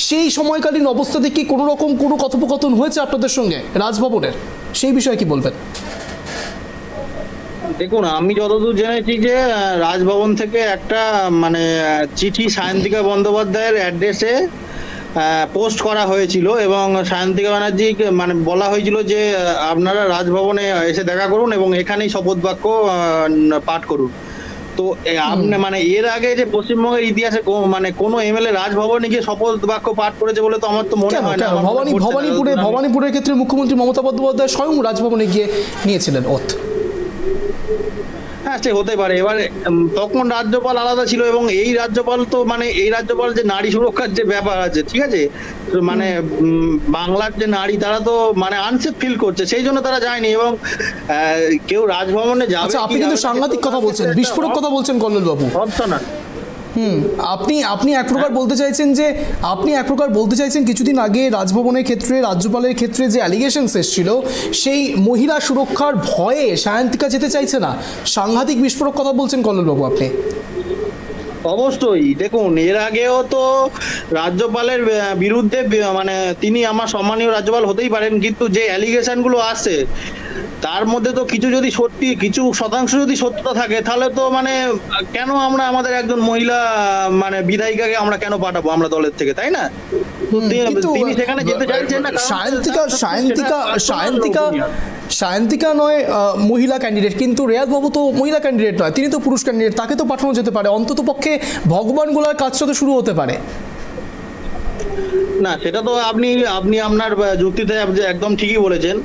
[SPEAKER 1] সেই সময়কালীন অবস্থাতে কি কোনো রকম কোনো কথোপকথন হয়েছে আপনাদের সঙ্গে রাজভবনের? সেই বিষয়ে কি বলবেন?
[SPEAKER 3] দেখুন, আমি যতদূর জেনেছি যে রাজভবন থেকে একটা মানে চিঠি সায়ন্তিকা বন্দ্যোপাধ্যায়ের অ্যাড্রেসে পোস্ট করা হয়েছিল এবং সায়ন্তিকা ব্যানার্জি মানে বলা হয়েছিল যে আপনারা রাজভবনে এসে দেখা করুন এবং এখানেই শপথ বাক্য পাঠ করুন। তো আপনি মানে এর আগে যে পশ্চিমবঙ্গের ইতিহাসে মানে কোনো এমএলএ রাজভবনে গিয়ে শপথ বাক্য পাঠ করেছে বলে তো আমার তো মনে হয় না।
[SPEAKER 1] ভবানীপুরের ক্ষেত্রে মুখ্যমন্ত্রী মমতা বন্দ্যোপাধ্যায় স্বয়ং রাজভবনে গিয়ে নিয়েছিলেন ওথ।
[SPEAKER 3] হ্যাঁ, সে হতে পারে। এবারে তখন রাজ্যপাল আলাদা ছিল এবং এই রাজ্যপাল তো মানে এই রাজ্যপাল যে নারী সুরক্ষার যে ব্যাপার আছে, ঠিক আছে, মানে বাংলার যে নারী তারা তো মানে আনসেফ ফিল করছে, সেই জন্য তারা যায়নি। এবং কেউ রাজভবনে যাবে।
[SPEAKER 1] আপনি কিন্তু সাংঘাতিক কথা বলছেন, বিস্ফোরক কথা বলছেন কল্লোলবাবু। আপনি এক প্রকার বলতে চাইছেন কিছুদিন আগে রাজভবনের ক্ষেত্রে রাজ্যপালের ক্ষেত্রে যে অ্যালিগেশনস এসেছিল সেই মহিলা সুরক্ষার ভয়ে সায়ন্তিকা যেতে চাইছে না, সাংঘাতিক বিস্ফোরক কথা বলছেন কল্লোলবাবু আপনি।
[SPEAKER 3] অবশ্যই দেখুন, এর আগেও তো রাজ্যপালের বিরুদ্ধে মানে তিনি আমার সম্মানীয় রাজ্যপাল হতেই পারেন, কিন্তু যে অ্যালিগেশন গুলো আসে তার মধ্যে তো কিছু শতাংশ যদি সত্যতা থাকে, তাহলে তো মানে কেন আমরা আমাদের একজন মহিলা মানে বিধায়িকাকে আমরা কেন পাঠাবো আমরা দলের থেকে, তাই না? তিনি সেখানে যেতে চাইছেন না।
[SPEAKER 1] সায়ন্তিকা নয় মহিলা ক্যান্ডিডেট, কিন্তু রেয়াত বাবু তো মহিলা ক্যান্ডিডেট নয়, তিনি তো পুরুষ ক্যান্ডিডেট, তাকে তো পাঠানো যেতে পারে, অন্তত পক্ষে ভগবান গোলার কাজটা তো শুরু হতে পারে।
[SPEAKER 3] না, সেটা তো আপনি আপনার যুক্তিতে একদম ঠিকই বলেছেন।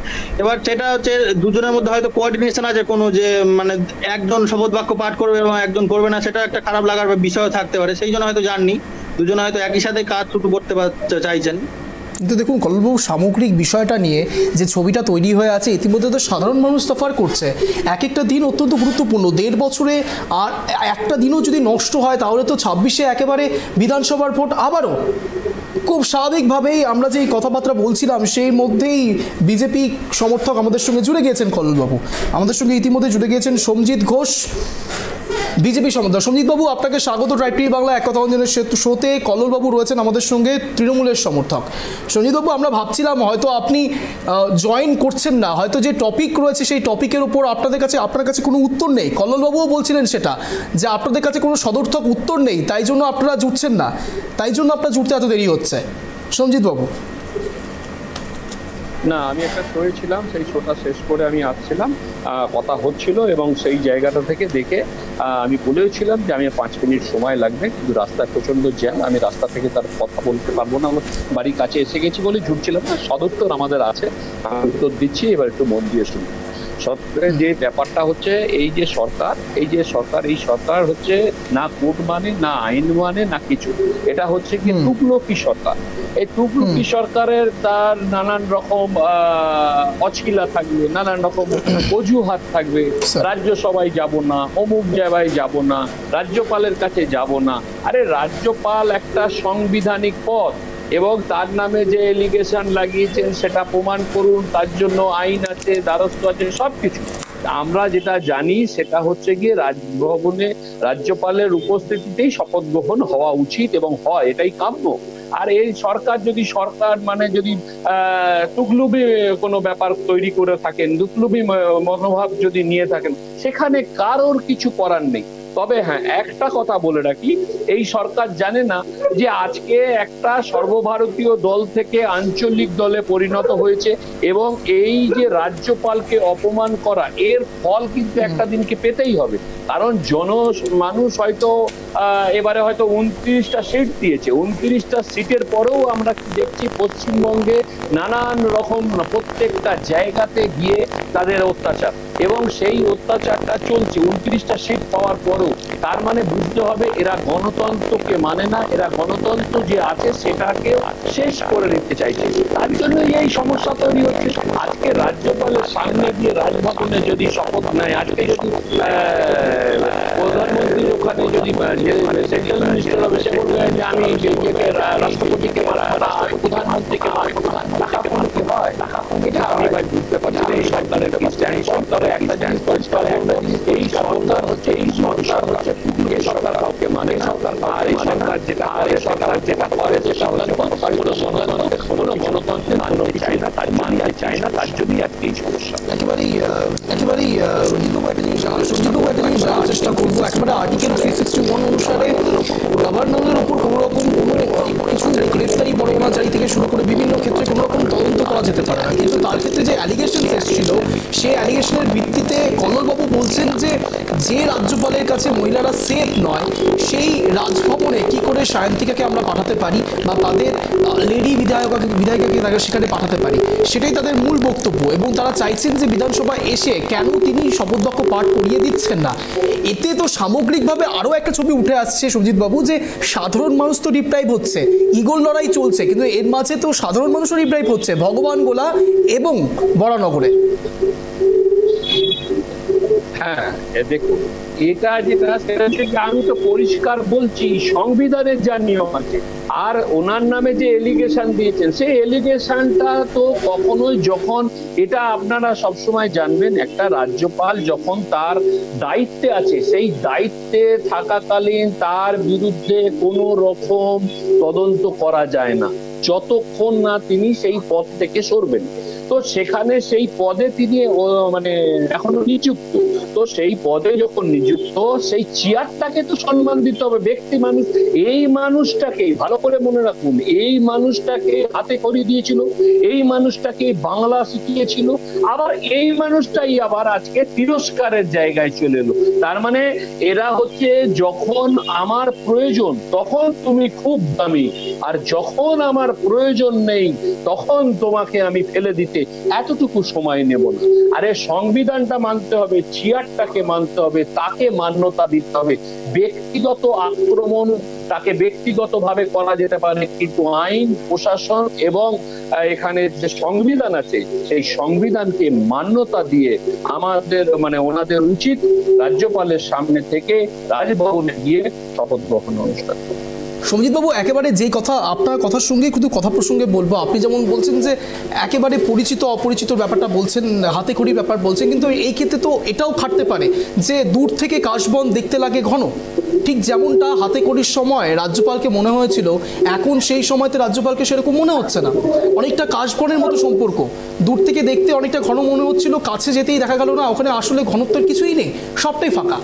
[SPEAKER 3] এবার সেটা হচ্ছে দুজনের মধ্যে হয়তো কোঅর্ডিনেশন আছে কোনো, যে মানে একজন শপথ বাক্য পাঠ করবে এবং একজন করবে না, সেটা একটা খারাপ লাগার বিষয় থাকতে পারে, সেই জন্য হয়তো জাননি, দুজনে হয়তো একই সাথে কাজ শুরু করতে চাইছেন।
[SPEAKER 1] কিন্তু দেখুন কল্লোলবাবু, সামগ্রিক বিষয়টা নিয়ে যে ছবিটা তৈরি হয়ে আছে ইতিমধ্যে তো সাধারণ মানুষ সাফার করছে। এক একটা দিন অত্যন্ত গুরুত্বপূর্ণ, 1.5 বছরে আর একটা দিনও যদি নষ্ট হয় তাহলে তো 26-এ একেবারে বিধানসভার ভোট আবারও। খুব স্বাভাবিকভাবেই আমরা যেই কথাবার্তা বলছিলাম সেই মধ্যেই বিজেপি সমর্থক আমাদের সঙ্গে জুড়ে গিয়েছেন কল্লোলবাবু, আমাদের সঙ্গে ইতিমধ্যে জুড়ে গিয়েছেন সঞ্জিত ঘোষ, বিজেপি সমর্থক। সঞ্জিতবাবু, আপনাকে স্বাগত ড্রাইভ টিভি বাংলা এক কথা অঞ্জনের শোতে। কল্লোলবাবু রয়েছেন আমাদের সঙ্গে, তৃণমূলের সমর্থক। সঞ্জিতবাবু, আমরা ভাবছিলাম হয়তো আপনি জয়েন করছেন না, হয়তো যে টপিক রয়েছে সেই টপিকের উপর আপনার কাছে কোনো উত্তর নেই। কল্লোলবাবুও বলছিলেন সেটা, যে আপনাদের কাছে কোনো সদর্থক উত্তর নেই, তাই জন্য আপনারা জুটছেন না, তাই জন্য আপনার জুটতে এত দেরি হচ্ছে। সঞ্জিতবাবু।
[SPEAKER 4] না, আমি একটা শোয়ে ছিলাম, সেই শোটা শেষ করে আমি আসছিলাম, কথা হচ্ছিল এবং সেই জায়গাটা থেকে দেখে আমি বলেওছিলাম যে আমি 5 মিনিট সময় লাগবে, কিন্তু রাস্তায় প্রচন্ড জ্যাম, আমি রাস্তা থেকে তার কথা বলতে পারবো না, আমার বাড়ির কাছে এসে গেছি বলে ঝুটছিলাম না। সদুত্তর আমাদের আছে, উত্তর দিচ্ছি, এবার একটু মন দিয়ে শুনি। সরকারের যে ব্যাপারটা হচ্ছে, এই সরকার হচ্ছে না কোর্ট মানে, না আইন মানে, না কিছু। এটা হচ্ছে কি তুগলকি সরকার। এই তুগলকি সরকারের তার নানান রকম অছকিলা থাকবে, নানান রকম অজুহাত থাকবে। রাজ্যসভায় যাব না, অমুক জায়গায় যাব না, রাজ্যপালের কাছে যাব না। আরে রাজ্যপাল একটা সাংবিধানিক পদ, এবং তার নামে যে এলিগেশন লাগিয়েছেন সেটা প্রমাণ করুন, তার জন্য আইন আছে, দ্বারস্থ আছে, সবকিছু। আমরা যেটা জানি সেটা হচ্ছে গিয়ে রাজভবনে রাজ্যপালের উপস্থিতিতেই শপথ গ্রহণ হওয়া উচিত এবং হয়, এটাই কাম্য। আর এই সরকার যদি তুগলুবি কোনো ব্যাপার তৈরি করে থাকেন, তুগলুবি মনোভাব যদি নিয়ে থাকেন, সেখানে কারোর কিছু করার নেই। তবে হ্যাঁ, একটা কথা বলে রাখি, এই সরকার জানে না যে আজকে একটা সর্বভারতীয় দল থেকে আঞ্চলিক দলে পরিণত হয়েছে, এবং এই যে রাজ্যপালকে অপমান করা, এর ফল কিন্তু একটা দিনকে পেতেই হবে। কারণ মানুষ হয়তো এবারে হয়তো 29টা সিট দিয়েছে, 29টা সিটের পরেও আমরা দেখছি পশ্চিমবঙ্গে নানান রকম প্রত্যেকটা জায়গাতে গিয়ে তাদের অত্যাচার, এবং সেই অত্যাচারটা চলছে 29টা সিট পাওয়ার পরেও। তার মানে বুঝতে হবে এরা গণতন্ত্রকে মানে না, এরা গণতন্ত্র যে আছে সেটাকে শেষ করে দিতে চাইছে। তার জন্য এই সমস্যা তৈরি হচ্ছে। আজকে রাজ্যপালের সামনে দিয়ে রাজভবনে যদি শপথ নেয়, আজকে যদি প্রধানমন্ত্রীর ওখানে যদি সেন্ট্রাল মিনিস্টার হবে, সে বলবে যে আমি রাষ্ট্রপতিকে প্রধানমন্ত্রীকে হয়, এটা আমি ভাই বুঝতে পারছি। এই সরকারের সরকারের একটা জিনিস পরিষ্কার, এই সরকার হচ্ছে এই সরকার কাউকে মানে সরকার, আর এই সরকার যেটা করে সেটা হচ্ছে গণতন্ত্রের মানতে চায় না, তার মানতে চায় না, তার জন্যই একটি সমস্যা।
[SPEAKER 1] একেবারেই চেষ্টা করবো। একেবারে আর্টিকেল 361 অনুসারে গভর্নরের উপর কোনো রকম কিছু গ্রেফতারি পরোয়ানা থেকে শুরু করে বিভিন্ন ক্ষেত্রে কোনো রকম তদন্ত করা যেতে পারে, কিন্তু তার ক্ষেত্রে যে অ্যালিগেশন এসেছিল সেই অ্যালিগেশনের ভিত্তিতে কল্লোলবাবু বলছেন যে রাজ্যপালের কাছে মহিলারা সেফ নয়, সেই রাজভবনে কি করে সায়ন্তিকাকে আমরা পাঠাতে পারি বা তাদের লেডি বিধায়িকাকে তাকে সেখানে পাঠাতে পারি, সেটাই তাদের মূল বক্তব্য। এবং তারা চাইছেন যে বিধানসভায় এসে কেন তিনি শপথ বাক্য পাঠ করিয়ে দিচ্ছেন না। এতে তো সামগ্রিকভাবে আরও একটা ছবি উঠে আসছে সঞ্জিতবাবু, যে সাধারণ মানুষ তো ডিপ্রাইভ হচ্ছে, ইগল লড়াই চলছে, কিন্তু এর মাঝে তো সাধারণ মানুষও ডিপ্রাইভ হচ্ছে ভগবান গোলা এবং বরানগরে।
[SPEAKER 4] হ্যাঁ দেখুন, এটা যেটা সেটা থেকে আমি তো পরিষ্কার বলছি, সংবিধানের যা নিয়ম আছে। আর ওনার নামে যে এলিগেশন দিয়েছেন, সেই এলিগেশনটা তো কখনোই, যখন এটা আপনারা সবসময় জানবেন, একটা রাজ্যপাল যখন তার দায়িত্বে আছে, সেই দায়িত্বে থাকাকালীন তার বিরুদ্ধে কোনো রকম তদন্ত করা যায় না যতক্ষণ না তিনি সেই পদ থেকে সরবেন। তো সেখানে সেই পদে তিনি মানে এখনো নিযুক্ত। তো সেই পদে যখন নিযুক্ত, সেই চেয়ারটাকে তো সম্মান দিতে হবে। ব্যক্তি মানুষ, এই মানুষটাকে ভালো করে মনে রাখুন, এই মানুষটাকে হাতে খড়ি দিয়েছিল, এই মানুষটাকে বাংলা শিখিয়েছিল, আবার এই মানুষটাই আবার আজকে তিরস্কারের জায়গায় চলে এলো। তার মানে এরা হচ্ছে, যখন আমার প্রয়োজন তখন তুমি খুব দামি, আর যখন আমার প্রয়োজন নেই তখন তোমাকে আমি ফেলে দিতে এতটুকু সময় নেব না। আরে সংবিধানটা মানতে হবে, চেয়ারটাকে মানতে হবে, তাকে মান্যতা দিতে হবে। ব্যক্তিগত আক্রমণ তাকে ব্যক্তিগতভাবে করা যেতে পারে, কিন্তু আইন, প্রশাসন এবং এখানে যে সংবিধান আছে, সেই সংবিধানকে মান্যতা দিয়ে আমাদের মানে ওনাদের উচিত রাজ্যপালের সামনে থেকে রাজভবনে গিয়ে শপথ গ্রহণ অনুষ্ঠান।
[SPEAKER 1] সৌম্যজিৎ বাবু, একেবারে যেই কথা, আপনার কথার সঙ্গে কিন্তু কথা প্রসঙ্গে বলবো, আপনি যেমন বলছেন যে একেবারে পরিচিত অপরিচিত ব্যাপারটা বলছেন, হাতে খড়ি ব্যাপার বলছেন, কিন্তু এই ক্ষেত্রে তো এটাও খাটতে পারে যে দূর থেকে কাশবন দেখতে লাগে ঘন। ঠিক যেমনটা হাতে খড়ির সময় রাজ্যপালকে মনে হয়েছিল, এখন সেই সময়তে রাজ্যপালকে সেরকম মনে হচ্ছে না। অনেকটা কাশবনের মতো সম্পর্ক, দূর থেকে দেখতে অনেকটা ঘন মনে হচ্ছিল, কাছে যেতেই দেখা গেল না ওখানে আসলে ঘনত্বের কিছুই নেই, সবটাই ফাঁকা।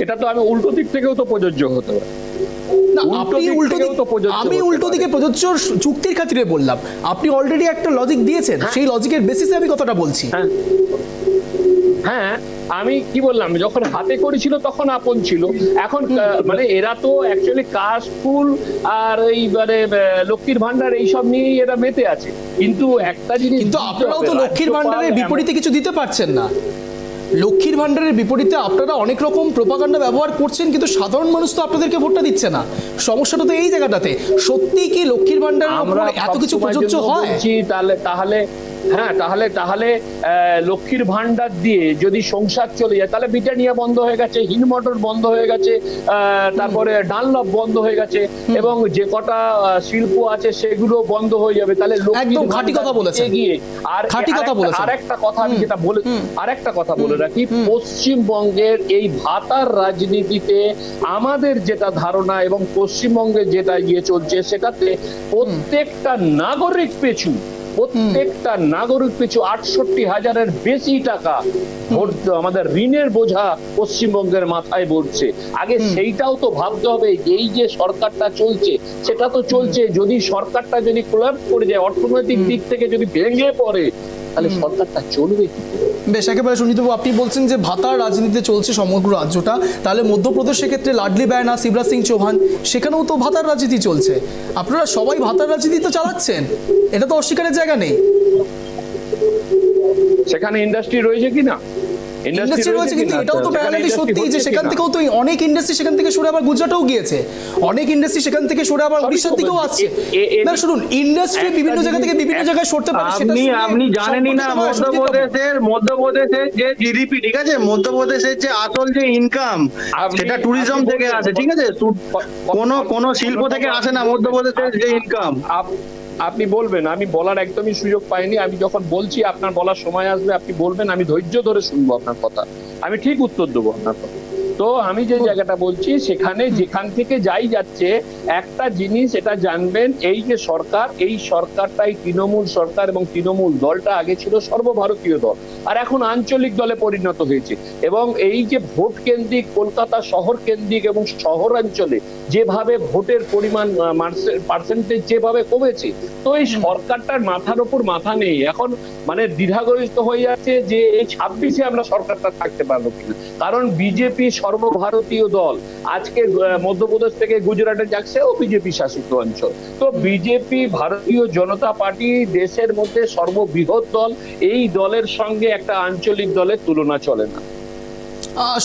[SPEAKER 4] এটা তো আমি উল্টো দিক থেকেও তো প্রযোজ্য হতে পারে।
[SPEAKER 1] আমি উল্টো দিকে প্রযোজ্য যুক্তির খাতিরে বললাম, আপনি অলরেডি একটা লজিক দিয়েছেন, সেই লজিকের বেসিসে আমি কথাটা বলছি।
[SPEAKER 4] হ্যাঁ, আমি কি বললাম, যখন হাতে করেছিল তখন আপন ছিল, এখন মানে এরা তো অ্যাকচুয়ালি কাশফুল আর এই মানে লক্ষ্মীর ভান্ডার এইসব নিয়ে এরা মেতে আছে। কিন্তু একটা জিনিস,
[SPEAKER 1] কিন্তু আপনারাও তো লক্ষ্মীর ভান্ডারের বিপরীতে কিছু দিতে পারছেন না। লক্ষ্মীর ভান্ডারের বিপরীতে আপনারা অনেক রকম প্রোপাগান্ডা ব্যবহার করছেন, কিন্তু সাধারণ মানুষ তো আপনাদেরকে ভোটটা দিচ্ছে না। সমস্যাটা তো এই জায়গাটাতে। সত্যিই কি লক্ষ্মীর ভান্ডারের উপর এত কিছু প্রযোজ্য হয়?
[SPEAKER 4] তাহলে লক্ষ্মীর ভান্ডার দিয়ে যদি সংসার চলে যায়, তাহলে ব্রিটানিয়া বন্ধ হয়ে গেছে, হিনমটর বন্ধ হয়ে গেছে, তারপরে ডানলপ বন্ধ হয়ে গেছে, এবং যে কটা শিল্প আছে সেগুলো বন্ধ হয়ে যাবে। তাহলে
[SPEAKER 1] একদম খাঁটি কথা বলেছেন,
[SPEAKER 4] গিয়ে
[SPEAKER 1] আর
[SPEAKER 4] একটা কথা আমি যেটা বলে, আরেকটা কথা বলে রাখি, পশ্চিমবঙ্গের এই ভাতার রাজনীতিতে আমাদের যেটা ধারণা এবং পশ্চিমবঙ্গে যেটা গিয়ে চলছে, সেটাতে প্রত্যেকটা নাগরিক পিছু 68,000-এর বেশি টাকা আমাদের ঋণের বোঝা পশ্চিমবঙ্গের মাথায় পড়ছে। আগে সেইটাও তো ভাবতে হবে, এই যে সরকারটা চলছে, সেটা তো চলছে, যদি সরকারটা যদি কোলাপস করে যায়, অর্থনৈতিক দিক থেকে যদি ভেঙে পড়ে, তাহলে সরকারটা চলবে কি করে?
[SPEAKER 1] বেশ, একেবারে সুনীতবাবু, আপনি বলছেন যে ভাতার রাজনীতিতে চলছে সমগ্র রাজ্যটা, তাহলে মধ্যপ্রদেশের ক্ষেত্রে লাডলি বেয়ানা, শিবরাজ সিং চৌহান, সেখানেও তো ভাতার রাজনীতি চলছে। আপনারা সবাই ভাতার রাজনীতি তো চালাচ্ছেন, এটা তো অস্বীকারের জায়গা নেই।
[SPEAKER 4] সেখানে ইন্ডাস্ট্রি রয়েছে কিনা?
[SPEAKER 1] ইন্ডাস্ট্রি রয়েছে, কিন্তু এটাও তো প্যারালালি সত্যি যে সেখান থেকেও তো অনেক ইন্ডাস্ট্রি সেখান থেকে সরে আবার গুজরাটেও গিয়েছে, অনেক ইন্ডাস্ট্রি সেখান থেকে সরে আবার উড়িষ্যার দিকেও আসছে। না শুনুন, ইন্ডাস্ট্রি বিভিন্ন জায়গা থেকে বিভিন্ন জায়গায় সরতে পারে।
[SPEAKER 3] আপনি জানেনই না, মধ্যপ্রদেশের যে জিডিপি, ঠিক আছে, মধ্যপ্রদেশের যে আসল যে ইনকাম, সেটা ট্যুরিজম থেকে আসে, ঠিক আছে, কোন শিল্প থেকে আসে না মধ্যপ্রদেশের যে ইনকাম।
[SPEAKER 4] আপনি বলবেন, আমি বলার একদমই সুযোগ পাইনি। আমি যখন বলছি আপনার বলার সময় আসবে, আপনি বলবেন, আমি ধৈর্য ধরে শুনবো আপনার কথা, আমি ঠিক উত্তর দেবো আপনার কথা। তো আমি যে জায়গাটা বলছি, সেখানে যেখান থেকে যাই যাচ্ছে, একটা জিনিস এটা জানবেন, এই যে সরকার, এই সরকারটাই তৃণমূল সরকার, এবং তৃণমূল দলটা আগে ছিল সর্বভারতীয় দল, আর এখন আঞ্চলিক দলে পরিণত হয়েছে। এবং এই যে ভোট কেন্দ্রিক, কলকাতা শহর কেন্দ্রিক এবং শহরাঞ্চলে যেভাবে ভোটের পরিমাণ, পার্সেন্টেজ যেভাবে কমেছে, তো এই সরকারটার মাথার উপর মাথা নেই, এখন মানে দ্বিধাগ্রস্ত হয়ে যাচ্ছে যে এই 26-এ আমরা সরকারটা থাকতে পারবো কিনা। কারণ বিজেপি সর্বভারতীয় দল, আজকে মধ্যপ্রদেশ থেকে গুজরাটে যাচ্ছে, ও বিজেপি শাসিত অঞ্চল। তো বিজেপি, ভারতীয় জনতা পার্টি দেশের মধ্যে সর্ববৃহৎ দল, এই দলের সঙ্গে একটা আঞ্চলিক দলের তুলনা চলে না।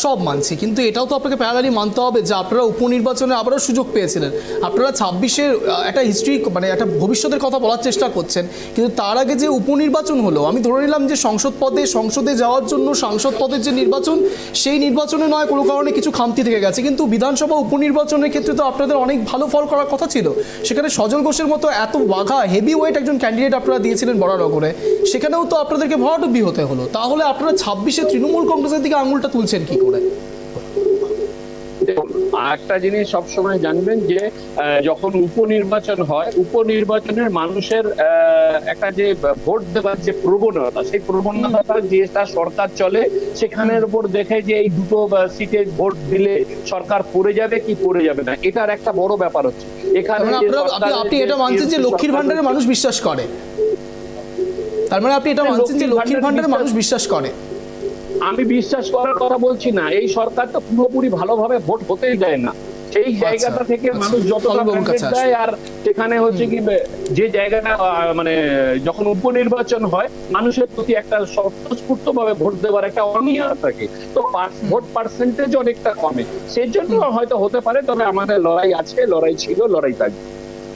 [SPEAKER 1] সব মানছি, কিন্তু এটাও তো আপনাকে প্যারালালি মানতে হবে যে আপনারা উপনির্বাচনে আবারও সুযোগ পেয়েছিলেন। আপনারা 26-এর একটা হিস্ট্রি মানে একটা ভবিষ্যতের কথা বলার চেষ্টা করছেন, কিন্তু তার আগে যে উপনির্বাচন হলো, আমি ধরে নিলাম যে সংসদে যাওয়ার জন্য সাংসদ পদের যে নির্বাচন, সেই নির্বাচনে নয় কোনো কারণে কিছু খামতি থেকে গেছে, কিন্তু বিধানসভা উপনির্বাচনের ক্ষেত্রে তো আপনাদের অনেক ভালো ফল করার কথা ছিল। সেখানে সজল ঘোষের মতো এত বাঘা হেভি ওয়েট একজন ক্যান্ডিডেট আপনারা দিয়েছিলেন বরানগরে, সেখানেও তো আপনাদেরকে ভরাডুবি হতে হলো। তাহলে আপনারা 26-এ তৃণমূল কংগ্রেসের দিকে আঙুলটা তুলছেন কি করে?
[SPEAKER 4] একটা জিনিস সবসময় জানবেন যে যখন উপনির্বাচন হয়, উপনির্বাচনের মানুষের একটা যে ভোট দেওয়ার যে প্রবণতা, সেই প্রবণতা যেটা সরকার চলে সেখানের উপর দেখে যে এই দুটো সিটে ভোট দিলে সরকার পড়ে যাবে কি পড়ে যাবে না, এটার একটা বড় ব্যাপার হচ্ছে এখানে।
[SPEAKER 1] আপনি এটা মানছেন যে লক্ষ্মীর ভান্ডারে মানুষ বিশ্বাস করে? তার মানে আপনি এটা মানছেন যে লক্ষ্মীর ভান্ডারে মানুষ বিশ্বাস করে?
[SPEAKER 4] আমি বিশ্বাস করার কথা বলছি না, এই সরকার তো পুরোপুরি ভালোভাবে ভোট হতেই দেয় না। সেই জায়গাটা থেকে মানুষ যতটা দেয়, আর সেখানে হচ্ছে কি যে জায়গাটা মানে যখন উপনির্বাচন হয় মানুষের প্রতি একটা স্বতঃস্ফূর্ত ভাবে ভোট দেওয়ার একটা অনীহা থাকে, তো ভোট পার্সেন্টেজ অনেকটা কমে, সেই জন্য হয়তো হতে পারে। তবে আমাদের লড়াই আছে, লড়াই ছিল, লড়াই থাকবে।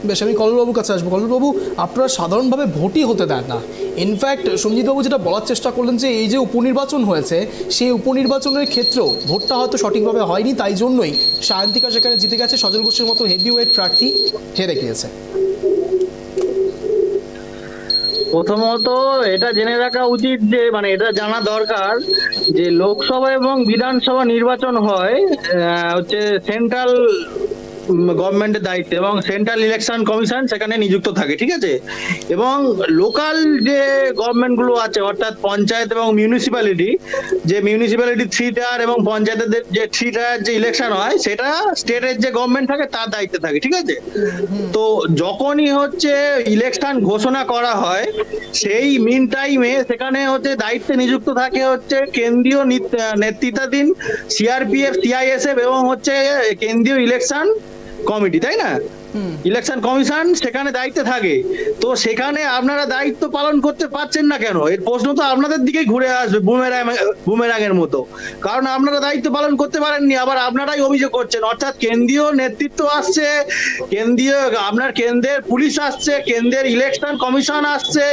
[SPEAKER 1] বেশ, আমি কল্লোলবাবুর কাছে আসবো। কল্লোলবাবু, আপনারা সাধারণভাবে ভোটই হতে দেন না। ইনফ্যাক্ট সঞ্জিতবাবু যেটা বলার চেষ্টা করলেন যে এই যে উপনির্বাচন হয়েছে, সেই উপনির্বাচনের ক্ষেত্রেও ভোটটা হয়তো সঠিকভাবে হয়নি, তাই জন্যই সায়ন্তিকা সেখানে জিতে গেছে, সজল ঘোষের মতো হেভি ওয়েট প্রার্থী হেরে গিয়েছে।
[SPEAKER 3] প্রথমত এটা জেনে রাখা উচিত যে মানে এটা জানা দরকার যে লোকসভা এবং বিধানসভা নির্বাচন হয় হচ্ছে সেন্ট্রাল গভর্নমেন্টের দায়িত্বে, এবং সেন্ট্রাল ইলেকশন কমিশন সেখানে নিযুক্ত থাকে, ঠিক আছে। এবং লোকাল যে গভর্নমেন্ট গুলো আছে, অর্থাৎ পঞ্চায়েত এবং মিউনিসিপ্যালিটি, যে মিউনিসিপ্যালিটি 3 টায়ার এবং পঞ্চায়েতের যে 3 টায়ার যে ইলেকশন হয়, সেটা স্টেটের যে গভর্নমেন্ট থাকে তার দায়িত্বে থাকে, ঠিক আছে। তো যখনই হচ্ছে ইলেকশন ঘোষণা করা হয়, সেই মিন টাইমে সেখানে হচ্ছে দায়িত্বে নিযুক্ত থাকে হচ্ছে কেন্দ্রীয় নেতৃত্বাধীন সিআরপিএফ, সিআইএসএফ এবং হচ্ছে কেন্দ্রীয় ইলেকশন কমিটি, তাই না? ইলেকশন কমিশন সেখানে দায়িত্বে থাকে। তো সেখানে আপনারা দায়িত্ব পালন করতে পারছেন না কেন? এর প্রশ্ন তো আপনাদের দিকেই ঘুরে আসবে বুমেরাঙের মতো, কারণ আপনারা দায়িত্ব পালন করতে পারেননি, আবার আপনারাই অভিযোগ করছেন। অর্থাৎ কেন্দ্রীয় নেতৃত্ব আসছে, আপনার কেন্দ্রের পুলিশ আসছে, কেন্দ্রের ইলেকশন কমিশন আসছে,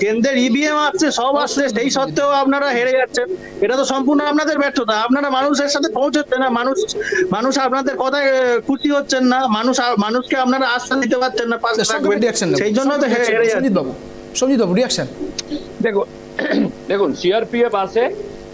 [SPEAKER 3] কেন্দ্রের ইভিএম আসছে, সব আসছে, সেই সত্ত্বেও আপনারা হেরে যাচ্ছেন। এটা তো সম্পূর্ণ আপনাদের ব্যর্থতা। আপনারা মানুষের সাথে পৌঁছচ্ছেন না, মানুষ আপনাদের কথায় খুশি হচ্ছেন না, মানুষকে আপনারা আস্থা দিতে পারছেন না, সেই জন্য তো হেরে যাচ্ছেন।
[SPEAKER 1] সঞ্জিত বাবু, রিঅ্যাকশন।
[SPEAKER 4] দেখুন, সিআরপিএফ আসে,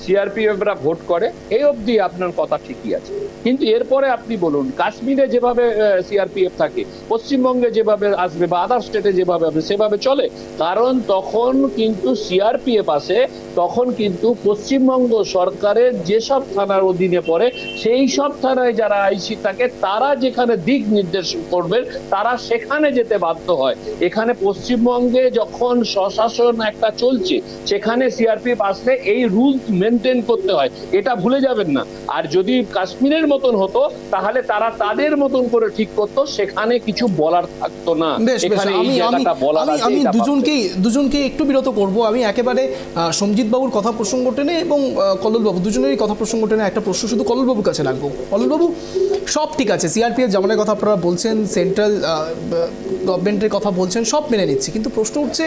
[SPEAKER 4] সিআরপিএফরা ভোট করে, এই অবধি আপনার কথা ঠিকই আছে, কিন্তু এরপরে আপনি বলুন কাশ্মীরে যেভাবে সিআরপিএফ থাকে, পশ্চিমবঙ্গে যেভাবে আসবে বা আদার স্টেটে যেভাবে আসবে সেভাবে চলে? কারণ তখন কিন্তু সিআরপিএফ আসে, তখন কিন্তু পশ্চিমবঙ্গ সরকারের যেসব থানার অধীনে পড়ে সেই সব থানায় যারা আইসি থাকে তারা যেখানে দিক নির্দেশ করবেন তারা সেখানে যেতে বাধ্য হয়। এখানে পশ্চিমবঙ্গে যখন স্বশাসন একটা চলছে, সেখানে সিআরপিএফ আসলে এই রুলস মেনটেন করতে হয়, এটা ভুলে যাবেন না। আর যদি কাশ্মীরের মতন হতো তাহলে তারা তাদের মতন করে ঠিক করতো, সেখানে কিছু বলার থাকতো না। এখানে এই জায়গাটা বলার আছে।
[SPEAKER 1] আমি দুজনকে একটু বিরত করব। আমি একেবারে সঞ্জিত বাবুর কথা প্রসঙ্গ টেনে এবং কল্লোল বাবু দুজনেরই কথা প্রসঙ্গ টেনে একটা প্রশ্ন শুধু কল্লোল বাবুর কাছে রাখবো। কল্লোল বাবু, সব ঠিক আছে, সিআরপিএফ জামানের কথা আপনারা বলছেন, সেন্ট্রাল গভর্নমেন্টের কথা বলছেন, সব মেনে নিচ্ছি, কিন্তু প্রশ্ন উঠছে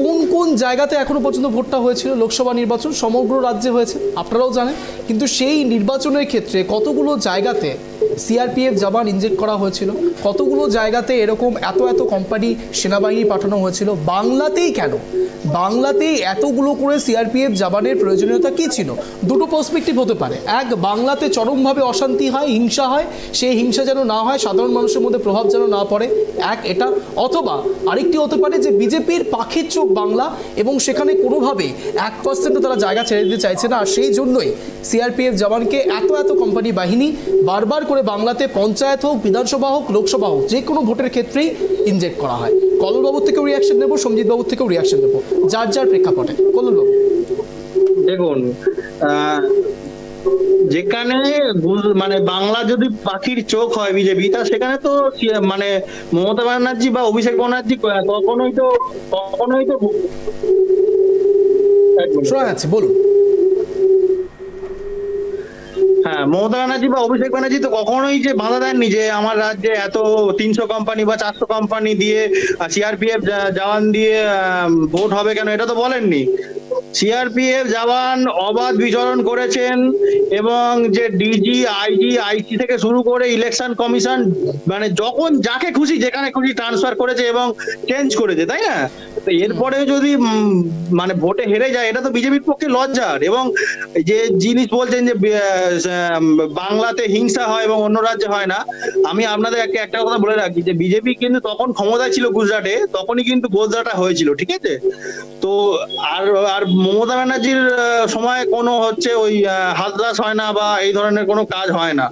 [SPEAKER 1] কোন কোন জায়গাতে এখনো পর্যন্ত ভোটটা হয়েছিল? লোকসভা নির্বাচন সমগ্র রাজ্যে হয়েছে, আপনারাও জানেন, কিন্তু সেই নির্বাচনের ক্ষেত্রে কতগুলো জায়গাতে সিআরপিএফ জওয়ান ইনজেক্ট করা হয়েছিল, কতগুলো জায়গাতে এরকম এত কোম্পানি সেনাবাহিনী পাঠানো হয়েছিল? বাংলাতেই কেন, বাংলাতেই এতগুলো করে সিআরপিএফ জওয়ানের প্রয়োজনীয়তা কী ছিল? দুটো পার্সপেক্টিভ হতে পারে। এক, বাংলাতে চরমভাবে অশান্তি হয়, হিংসা হয়, সেই হিংসা যেন না হয়, সাধারণ মানুষের মধ্যে প্রভাব যেন না পড়ে, এক এটা। অথবা আরেকটি হতে পারে যে বিজেপির পাখির চোখ বাংলা এবং সেখানে কোনোভাবেই 1% তারা জায়গা ছেড়ে দিতে চাইছে না, আর সেই জন্যই সিআরপিএফ জওয়ানকে এত কোম্পানি বাহিনী বারবার করে বাংলাতে পঞ্চায়েত হোক, বিধানসভা হোক, লোকসভা হোক, যে কোনো ভোটের ক্ষেত্রেই ইনজেক্ট করা হয়। কল্লোলবাবুর থেকেও রিয়াকশন নেব, সঞ্জিত বাবুর থেকেও রিয়াকশন নেব, যার প্রেক্ষাপটে। কল্লোলবাবু,
[SPEAKER 3] দেখুন, যেখানে মানে বাংলা যদি পাখির চোখ হয় বিজেপি, তা সেখানে তো মানে মমতা ব্যানার্জি বা অভিষেক ব্যানার্জি কখনোই তো
[SPEAKER 1] শোনা যাচ্ছে, বলুন।
[SPEAKER 3] মমতা ব্যানার্জি বা অভিষেক ব্যানার্জি তো কখনোই যে বাধা দেননি যে আমার রাজ্যে এত 300 কোম্পানি বা 400 কোম্পানি দিয়ে সিআরপিএফ জওয়ান দিয়ে ভোট হবে কেন, এটা তো বলেননি। সিআরপিএফ জওয়ান অবাধ বিচরণ করেছেন এবং যে ডিজি, আইজি, আইসি থেকে শুরু করে ইলেকশন কমিশন মানে যখন যাকে খুশি যেখানে খুশি ট্রান্সফার করেছে এবং চেঞ্জ করেছে, তাই না? তো এরপরে যদি মানে ভোটে হেরে যায়, এটা তো বিজেপির পক্ষে লজ্জার। এবং যে জিনিস বলছেন যে বাংলাতে হিংসা হয় এবং অন্য রাজ্যে হয় না, আমি আপনাদের একটা কথা বলে রাখি যে বিজেপি কিন্তু তখন ক্ষমতায় ছিল গুজরাটে, তখনই কিন্তু গোজরাটা হয়েছিল, ঠিক আছে? তো আর মমতা ব্যানার্জির সময় কোনো হচ্ছে ওই হাতদাস হয় না বা এই ধরনের কোনো কাজ হয় না।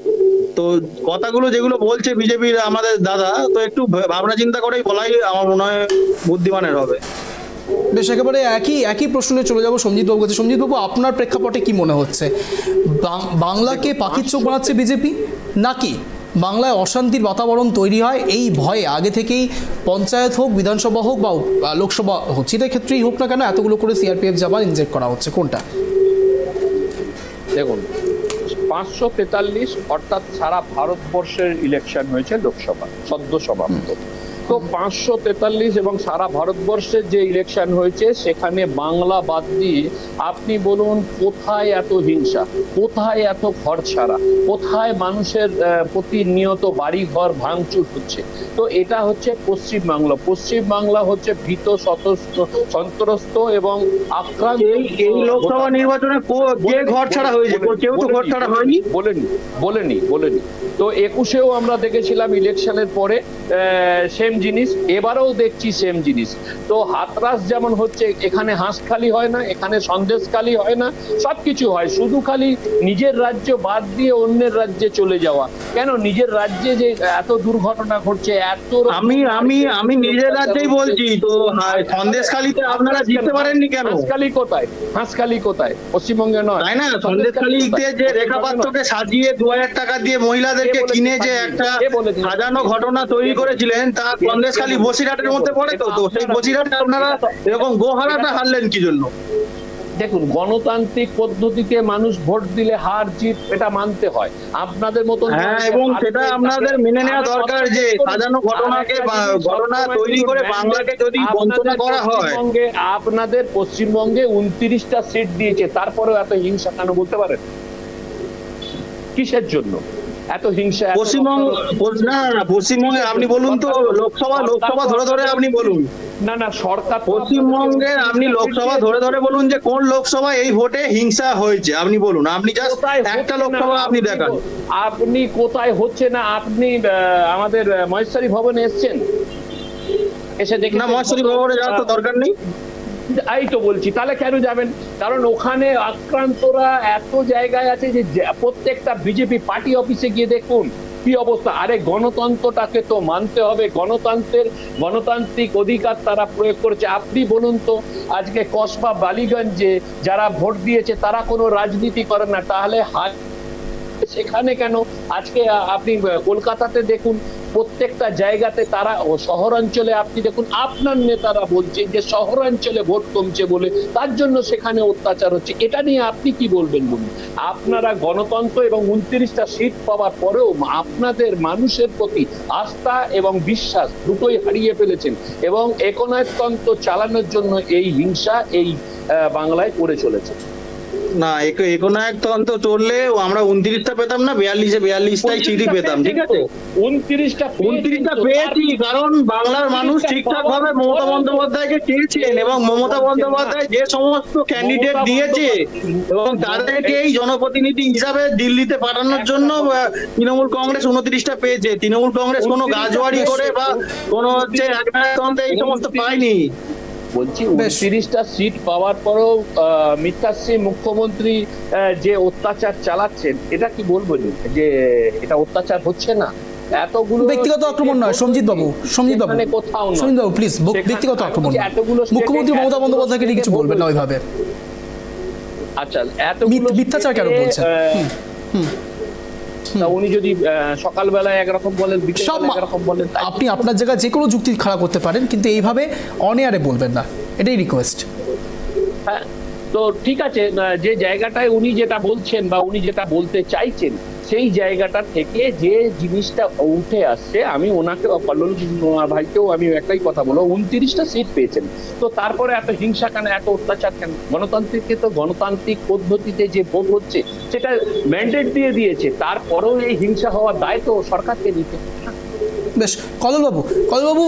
[SPEAKER 3] তো কথাগুলো যেগুলো বলছে বিজেপির আমাদের দাদা, তো একটু ভাবনা চিন্তা করেই বলাই আমার মনে হয় বুদ্ধিমানের হবে।
[SPEAKER 1] বেশ, একেবারে একই প্রশ্নে চলে যাবো সঞ্জিত বাবুর কাছে। সঞ্জিত বাবু, আপনার প্রেক্ষাপটে কি মনে হচ্ছে, বাংলাকে পাখির চোখ বানাচ্ছে বিজেপি, নাকি বাংলায় অশান্তির বাতাবরণ তৈরি হয় এই ভয়ে আগে থেকেই পঞ্চায়েত হোক, বিধানসভা হোক বা লোকসভা হোক, যেটার ক্ষেত্রেই হোক না কেন এতগুলো করে সিআরপিএফ জওয়ান ইনজেক্ট করা হচ্ছে, কোনটা?
[SPEAKER 4] দেখুন, 543 অর্থাৎ সারা ভারতবর্ষের ইলেকশন হয়েছে লোকসভা সদ্য সমাপ্ত। তো 543 এবং সারা ভারতবর্ষের যে ইলেকশন হয়েছে সেখানে বাংলা বাদ দিয়ে আপনি বলুন কোথায় এত হিংসা, কোথায় এত ঘর ছাড়া, কোথায় মানুষের প্রতিনিয়ত বাড়ি ঘর ভাঙচুর হচ্ছে? তো এটা হচ্ছে পশ্চিমবাংলা। পশ্চিমবাংলা হচ্ছে ভীত, সন্ত্রস্ত এবং আক্রান্ত।
[SPEAKER 3] এই লোকসভা নির্বাচনে কে ঘর ছাড়া হয়েছে? কেউ তো ঘর ছাড়া হয়নি।
[SPEAKER 4] বলেনি। তো 21-এও আমরা দেখেছিলাম ইলেকশনের পরে সেম জিনিস, এবারেও দেখছি সেম জিনিস। তো হাতরাস যেমন হচ্ছে, এখানে হাঁসখালি হয় না, এখানে সন্দেশখালি হয় না, সবকিছু হয়, শুধু খালি নিজের রাজ্য বাদ দিয়ে অন্যের রাজ্যে চলে যাওয়া। কেন নিজের রাজ্যে যে এত দুর্ঘটনা ঘটছে, এত
[SPEAKER 3] আমি নিজের রাজ্যেই বলছি, তো সন্দেশখালিতে আপনারা জিততে পারেননি কেন?
[SPEAKER 4] হাঁসখালি কোথায়? পশ্চিমবঙ্গে নয়,
[SPEAKER 3] তাই না? সন্দেশখালিতে যে রেখা পাত্রকে সাজিয়ে 2000 টাকা দিয়ে মহিলাদেরকে কিনে যে একটা সাজানো ঘটনা তৈরি করেছিলেন, তা সন্দেশখালি বসিরহাটের মধ্যে পড়ে। তো সেই বসিরহাটে আপনারা এরকম গোহারাটা হারলেন কি জন্য?
[SPEAKER 4] দেখুন, গণতান্ত্রিক পদ্ধতিতে মানুষ ভোট দিলে হার জিত এটা মানতে হয়। আপনাদের মতন
[SPEAKER 3] এবং সেটা আপনাদের মেনে নেওয়া দরকার যে সাজানো ঘটনাকে ঘটনা তৈরি করে বাংলাকে যদি বঞ্চনা করা হয়।
[SPEAKER 4] আপনাদের পশ্চিমবঙ্গে 29টা সিট দিয়েছে, তারপরেও এত হিংসা কেন বলতে পারেন? কিসের জন্য এত হিংসা?
[SPEAKER 3] পশ্চিমবঙ্গে আপনি বলুন তো, লোকসভা ধরে আপনি বলুন।
[SPEAKER 4] না সরকার
[SPEAKER 3] পশ্চিমবঙ্গের আপনি লোকসভা ধরে বলুন যে কোন লোকসভা এই ভোটে হিংসা হয়েছে, আপনি বলুন। আপনি জাস্ট একটা লোকসভা আপনি দেখান।
[SPEAKER 4] আপনি কোথায় হচ্ছে না? আপনি আমাদের মহেশ্বরী ভবনে এসেছেন, এসে দেখেন না?
[SPEAKER 3] মহেশ্বরী ভবনে যাওয়ার তো দরকার নেই।
[SPEAKER 4] এই তো বলছি, তাহলে কেন যাবেন? কারণ ওখানে আক্রান্তরা এত জায়গায় আছে যে প্রত্যেকটা বিজেপি পার্টি অফিসে গিয়ে দেখুন কি অবস্থা। আরে গণতন্ত্রটাকে তো মানতে হবে, গণতান্ত্রিক অধিকার তারা প্রয়োগ করেছে। আপনি বলুন তো, আজকে কসবা বালিগঞ্জে যারা ভোট দিয়েছে তারা কোনো রাজনীতি করে না, তাহলে সেখানে কেন? আজকে আপনি কলকাতাতে দেখুন, প্রত্যেকটা জায়গাতে তারা, শহরাঞ্চলে আপনি দেখুন আপনার নেতারা বলছেন যে শহরাঞ্চলে ভোট কমছে বলে তার জন্য সেখানে অত্যাচার হচ্ছে। এটা নিয়ে আপনি কি বলবেন বলুন? আপনারা গণতন্ত্র এবং 29টা সিট পাওয়ার পরেও আপনাদের মানুষের প্রতি আস্থা এবং বিশ্বাস দুটোই হারিয়ে ফেলেছেন এবং একনায়কতন্ত্র চালানোর জন্য এই হিংসা এই বাংলায় করে চলেছে।
[SPEAKER 3] না, একনায়কতন্ত্র চললে আমরা 29টা পেতাম না, 42টাই সিটই পেতাম, ঠিক আছে?
[SPEAKER 4] 29টা
[SPEAKER 3] পেয়েছি, কারণ বাংলার মানুষ ঠিকঠাক ভাবে মমতা বন্দ্যোপাধ্যায়কে চেয়েছেন এবং মমতা বন্দ্যোপাধ্যায় যে সমস্ত ক্যান্ডিডেট দিয়েছে এবং তাদেরকে এই জনপ্রতিনিধি হিসাবে দিল্লিতে পাঠানোর জন্য তৃণমূল কংগ্রেস 29টা পেয়েছে। তৃণমূল কংগ্রেস কোনো গাজওয়ারি করে বা কোনো হচ্ছে একনায়কতন্ত্র এই সমস্ত পায়নি।
[SPEAKER 4] বলছি 29টা সিট পাওয়ার পরেও মিথ্যাশ্রী মুখ্যমন্ত্রী যে অত্যাচার চালাচ্ছেন, এটা কি বলবো যে এটা অত্যাচার হচ্ছে না? এতগুলো
[SPEAKER 1] ব্যক্তিগত আক্রমণ নয় সঞ্জিত বাবু, প্লিজ, ব্যক্তিগত আক্রমণ। মুখ্যমন্ত্রী মমতা বন্দ্যোপাধ্যায়কে নিয়ে কিছু বলবেন না ওইভাবে।
[SPEAKER 4] আচ্ছা,
[SPEAKER 1] মিথ্যাচার কেন বলছেন?
[SPEAKER 4] উনি যদি সকালবেলায় একরকম বলেন, বিকেলবেলায় একরকম বলেন,
[SPEAKER 1] আপনি আপনার জায়গায় যে কোনো যুক্তি খাড়া করতে পারেন, কিন্তু এইভাবে অন এয়ারে বলবেন না, এটাই রিকোয়েস্ট।
[SPEAKER 4] হ্যাঁ, তো ঠিক আছে, যে জায়গাটায় উনি যেটা বলছেন বা উনি যেটা বলতে চাইছেন সেই জায়গাটা থেকে যে জিনিসটা উঠে আসছে, আমি ওনাকে কল্লোল ভাইকেও আমি একটাই কথা বলবো, 29টা সিট পেয়েছেন, তো তারপরে এত হিংসা কেন, এত অত্যাচার কেন? গণতান্ত্রিককে তো গণতান্ত্রিক পদ্ধতিতে যে ভোট হচ্ছে সেটা ম্যান্ডেট দিয়ে দিয়েছে, তারপরেও এই হিংসা হওয়ার দায় তো সরকারকে নিতে।
[SPEAKER 1] বেশ, কল্লোলবাবু,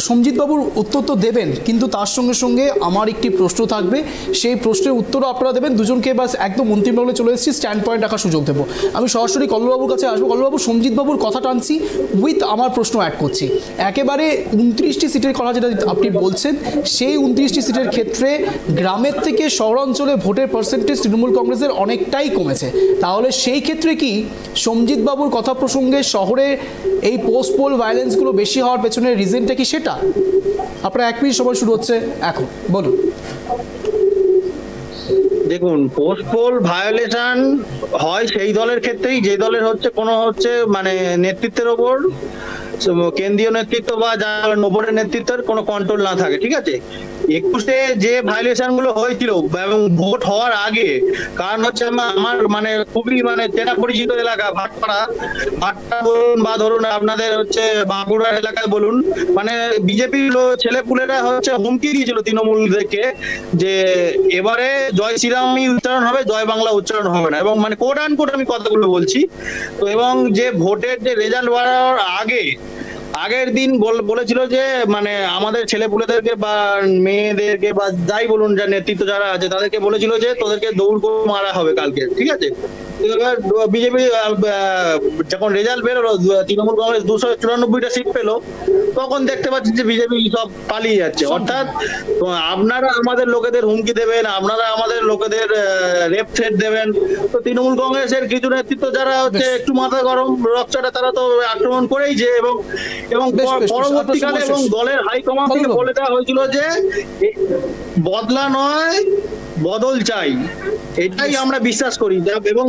[SPEAKER 1] সঞ্জিতবাবুর উত্তর তো দেবেন, কিন্তু তার সঙ্গে সঙ্গে আমার একটি প্রশ্ন থাকবে, সেই প্রশ্নের উত্তরও আপনারা দেবেন। দুজনকে বাস একদম অন্তিম মহলে চলে এসেছি, স্ট্যান্ড পয়েন্ট রাখার সুযোগ দেবো। আমি সরাসরি কল্লোলবাবুর কাছে আসবো। কল্লোলবাবু, সঞ্জিতবাবুর কথা টানছি উইথ আমার প্রশ্ন অ্যাড করছি। একেবারে 29টি সিটের কথা যেটা আপনি বলছেন, সেই 29টি সিটের ক্ষেত্রে গ্রামের থেকে শহরাঞ্চলে ভোটের পার্সেন্টেজ তৃণমূল কংগ্রেসের অনেকটাই কমেছে। তাহলে সেই ক্ষেত্রে কি সঞ্জিতবাবুর কথা প্রসঙ্গে শহরে এই পোস্ট পোল ভায়োলেন্সগুলো বেশি হওয়ার পেছনে রিজনটা কি সেটা? আপনার 1 মিনিট সময় শুরু হচ্ছে এখন, বলুন।
[SPEAKER 3] দেখুন, পোস্ট পোল ভায়োলেশন হয় সেই দলের ক্ষেত্রেই যে দলের কোনো মানে নেতৃত্বের ওপর, কেন্দ্রীয় নেতৃত্ব বা যারা ওপরের নেতৃত্বের কোনো কন্ট্রোল না থাকে। ঠিক আছে, 21-এ যে ভায়োলেশন গুলো হয়েছিল এবং ভোট হওয়ার আগে, কারণ আমার মানে খুবই মানে চেনা পরিচিত এলাকা ভাটপাড়া বলুন বা ধরুন আপনাদের বাঁকুড়ার এলাকায় বলুন, মানে বিজেপির ছেলেপুলেরা হুমকি দিয়েছিল তৃণমূলদেরকে যে এবারে জয় শ্রীরামই উচ্চারণ হবে, জয় বাংলা উচ্চারণ হবে না, এবং মানে কোট আনকোট আমি কথাগুলো বলছি। তো এবং যে ভোটের যে রেজাল্ট বাড়ার আগের দিন বলেছিল যে মানে আমাদের ছেলেপুলেদেরকে বা মেয়েদেরকে বা যাই বলুন, যা নেতৃত্ব যারা আছে তাদেরকে বলেছিল যে তোদেরকে দৌড় করে মারা হবে কালকে। ঠিক আছে, বিজেপি যখন রেজাল্ট বেরোলো, তৃণমূল কংগ্রেস 294টা সিট পেলো, তখন দেখতে পাচ্ছি যে বিজেপি সব পালিয়ে যাচ্ছে। অর্থাৎ আপনারা আমাদের লোকেদের হুমকি দেবেন, আপনারা আমাদের লোকেদের রেপ থ্রেট দেবেন, তো তৃণমূল কংগ্রেসের কিছু নেতৃত্ব যারা একটু মাথা গরম রক্তটা, তারা তো আক্রমণ করেইছে। এবং পরবর্তীকালে এবং দলের হাইকমান্ড থেকে বলে দেওয়া হয়েছিল যে বদলা নয়, বদল চাই, এটাই আমরা বিশ্বাস করি। এবং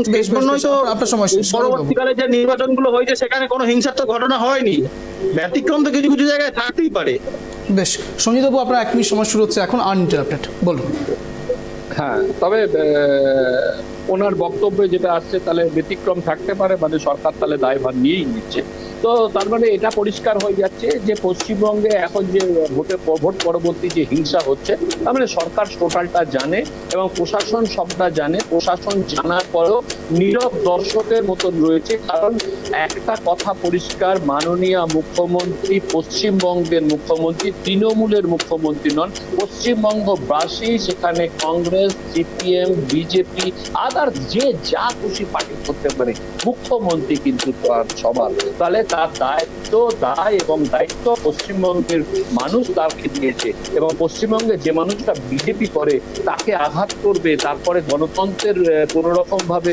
[SPEAKER 3] পরবর্তীকালে যে নির্বাচনগুলো হয়েছে সেখানে কোনো হিংসাত্মক ঘটনা হয়নি, ব্যতিক্রম তো কিছু কিছু জায়গায় থাকতেই পারে।
[SPEAKER 1] বেশ, সঞ্জিতবাবু, আপনার 1 মিনিট সময় শুরু হচ্ছে এখন, আনইন্টারাপ্টেড, বলুন।
[SPEAKER 4] হ্যাঁ, তবে ওনার বক্তব্যে যেটা আসছে তাহলে ব্যতিক্রম থাকতে পারে, মানে সরকার তাহলে দায়ভার নিয়েই নিচ্ছে। তো তার মানে এটা পরিষ্কার হয়ে যাচ্ছে যে পশ্চিমবঙ্গে এখন যে ভোট পরবর্তী যে হিংসা হচ্ছে, তার মানে সরকার টোটালটা জানে এবং প্রশাসন সবটা জানে। প্রশাসন জানার পরেও নীরব দর্শকের মতন রয়েছে, কারণ একটা কথা পরিষ্কার, মাননীয় মুখ্যমন্ত্রী পশ্চিমবঙ্গের মুখ্যমন্ত্রী, তৃণমূলের মুখ্যমন্ত্রী নন। পশ্চিমবঙ্গবাসী, সেখানে কংগ্রেস, সিপিএম, বিজেপি, আদার্স যে যা খুশি পার্টি করতে পারে, মুখ্যমন্ত্রী কিন্তু সবার। তাহলে তার দায় এবং দায়িত্ব পশ্চিমবঙ্গের মানুষ তাকে দিয়েছে, এবং পশ্চিমবঙ্গে যে মানুষটা বিজেপি করে তাকে আঘাত করবে, তারপরে গণতন্ত্রের কোন রকম ভাবে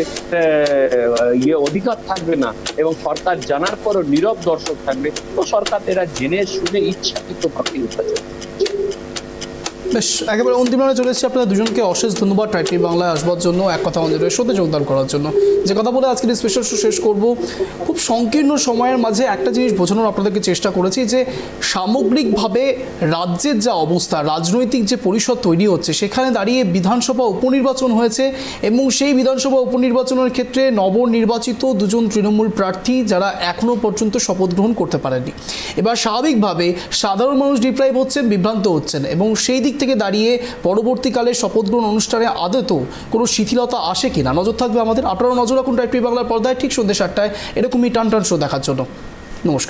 [SPEAKER 4] অধিকার থাকবে না, এবং সরকার জানার পরও নীরব দর্শক থাকবে, তো সরকার এরা জেনে শুনে ইচ্ছাকৃত ভাবে অত্যাচার।
[SPEAKER 1] বেশ, একেবারে অন্তিম রাউন্ডে চলে এসেছি। আপনাদের দুজনকে অশেষ ধন্যবাদ টাইম টিভি বাংলায় আসবার জন্য, এক কথা অঞ্জনের শোতে যোগদান করার জন্য। যে কথা বলে আজকের স্পেশাল শো শেষ করব, খুব সংকীর্ণ সময়ের মাঝে একটা জিনিস বোঝানোর আপনাদেরকে চেষ্টা করেছি যে সামগ্রিকভাবে রাজ্যের যা অবস্থা, রাজনৈতিক যে পরিষদ তৈরি হচ্ছে, সেখানে দাঁড়িয়ে বিধানসভা উপনির্বাচন হয়েছে, এবং সেই বিধানসভা উপনির্বাচনের ক্ষেত্রে নবনির্বাচিত দুজন তৃণমূল প্রার্থী যারা এখনও পর্যন্ত শপথ গ্রহণ করতে পারেননি। এবার স্বাভাবিকভাবে সাধারণ মানুষ ডিপ্রাইভ হচ্ছেন, বিভ্রান্ত হচ্ছেন, এবং সেই দিক থেকে দাঁড়িয়ে পরবর্তীকালে শপথ গ্রহণ অনুষ্ঠানে আদৌ কোনো শিথিলতা আসে কিনা নজর থাকবে আমাদের। আপনারা নজর রাখুন টাইম টিভি বাংলার পর্দায় ঠিক সন্ধ্যে 7টায় এরকমই টান শো দেখার জন্য। নমস্কার।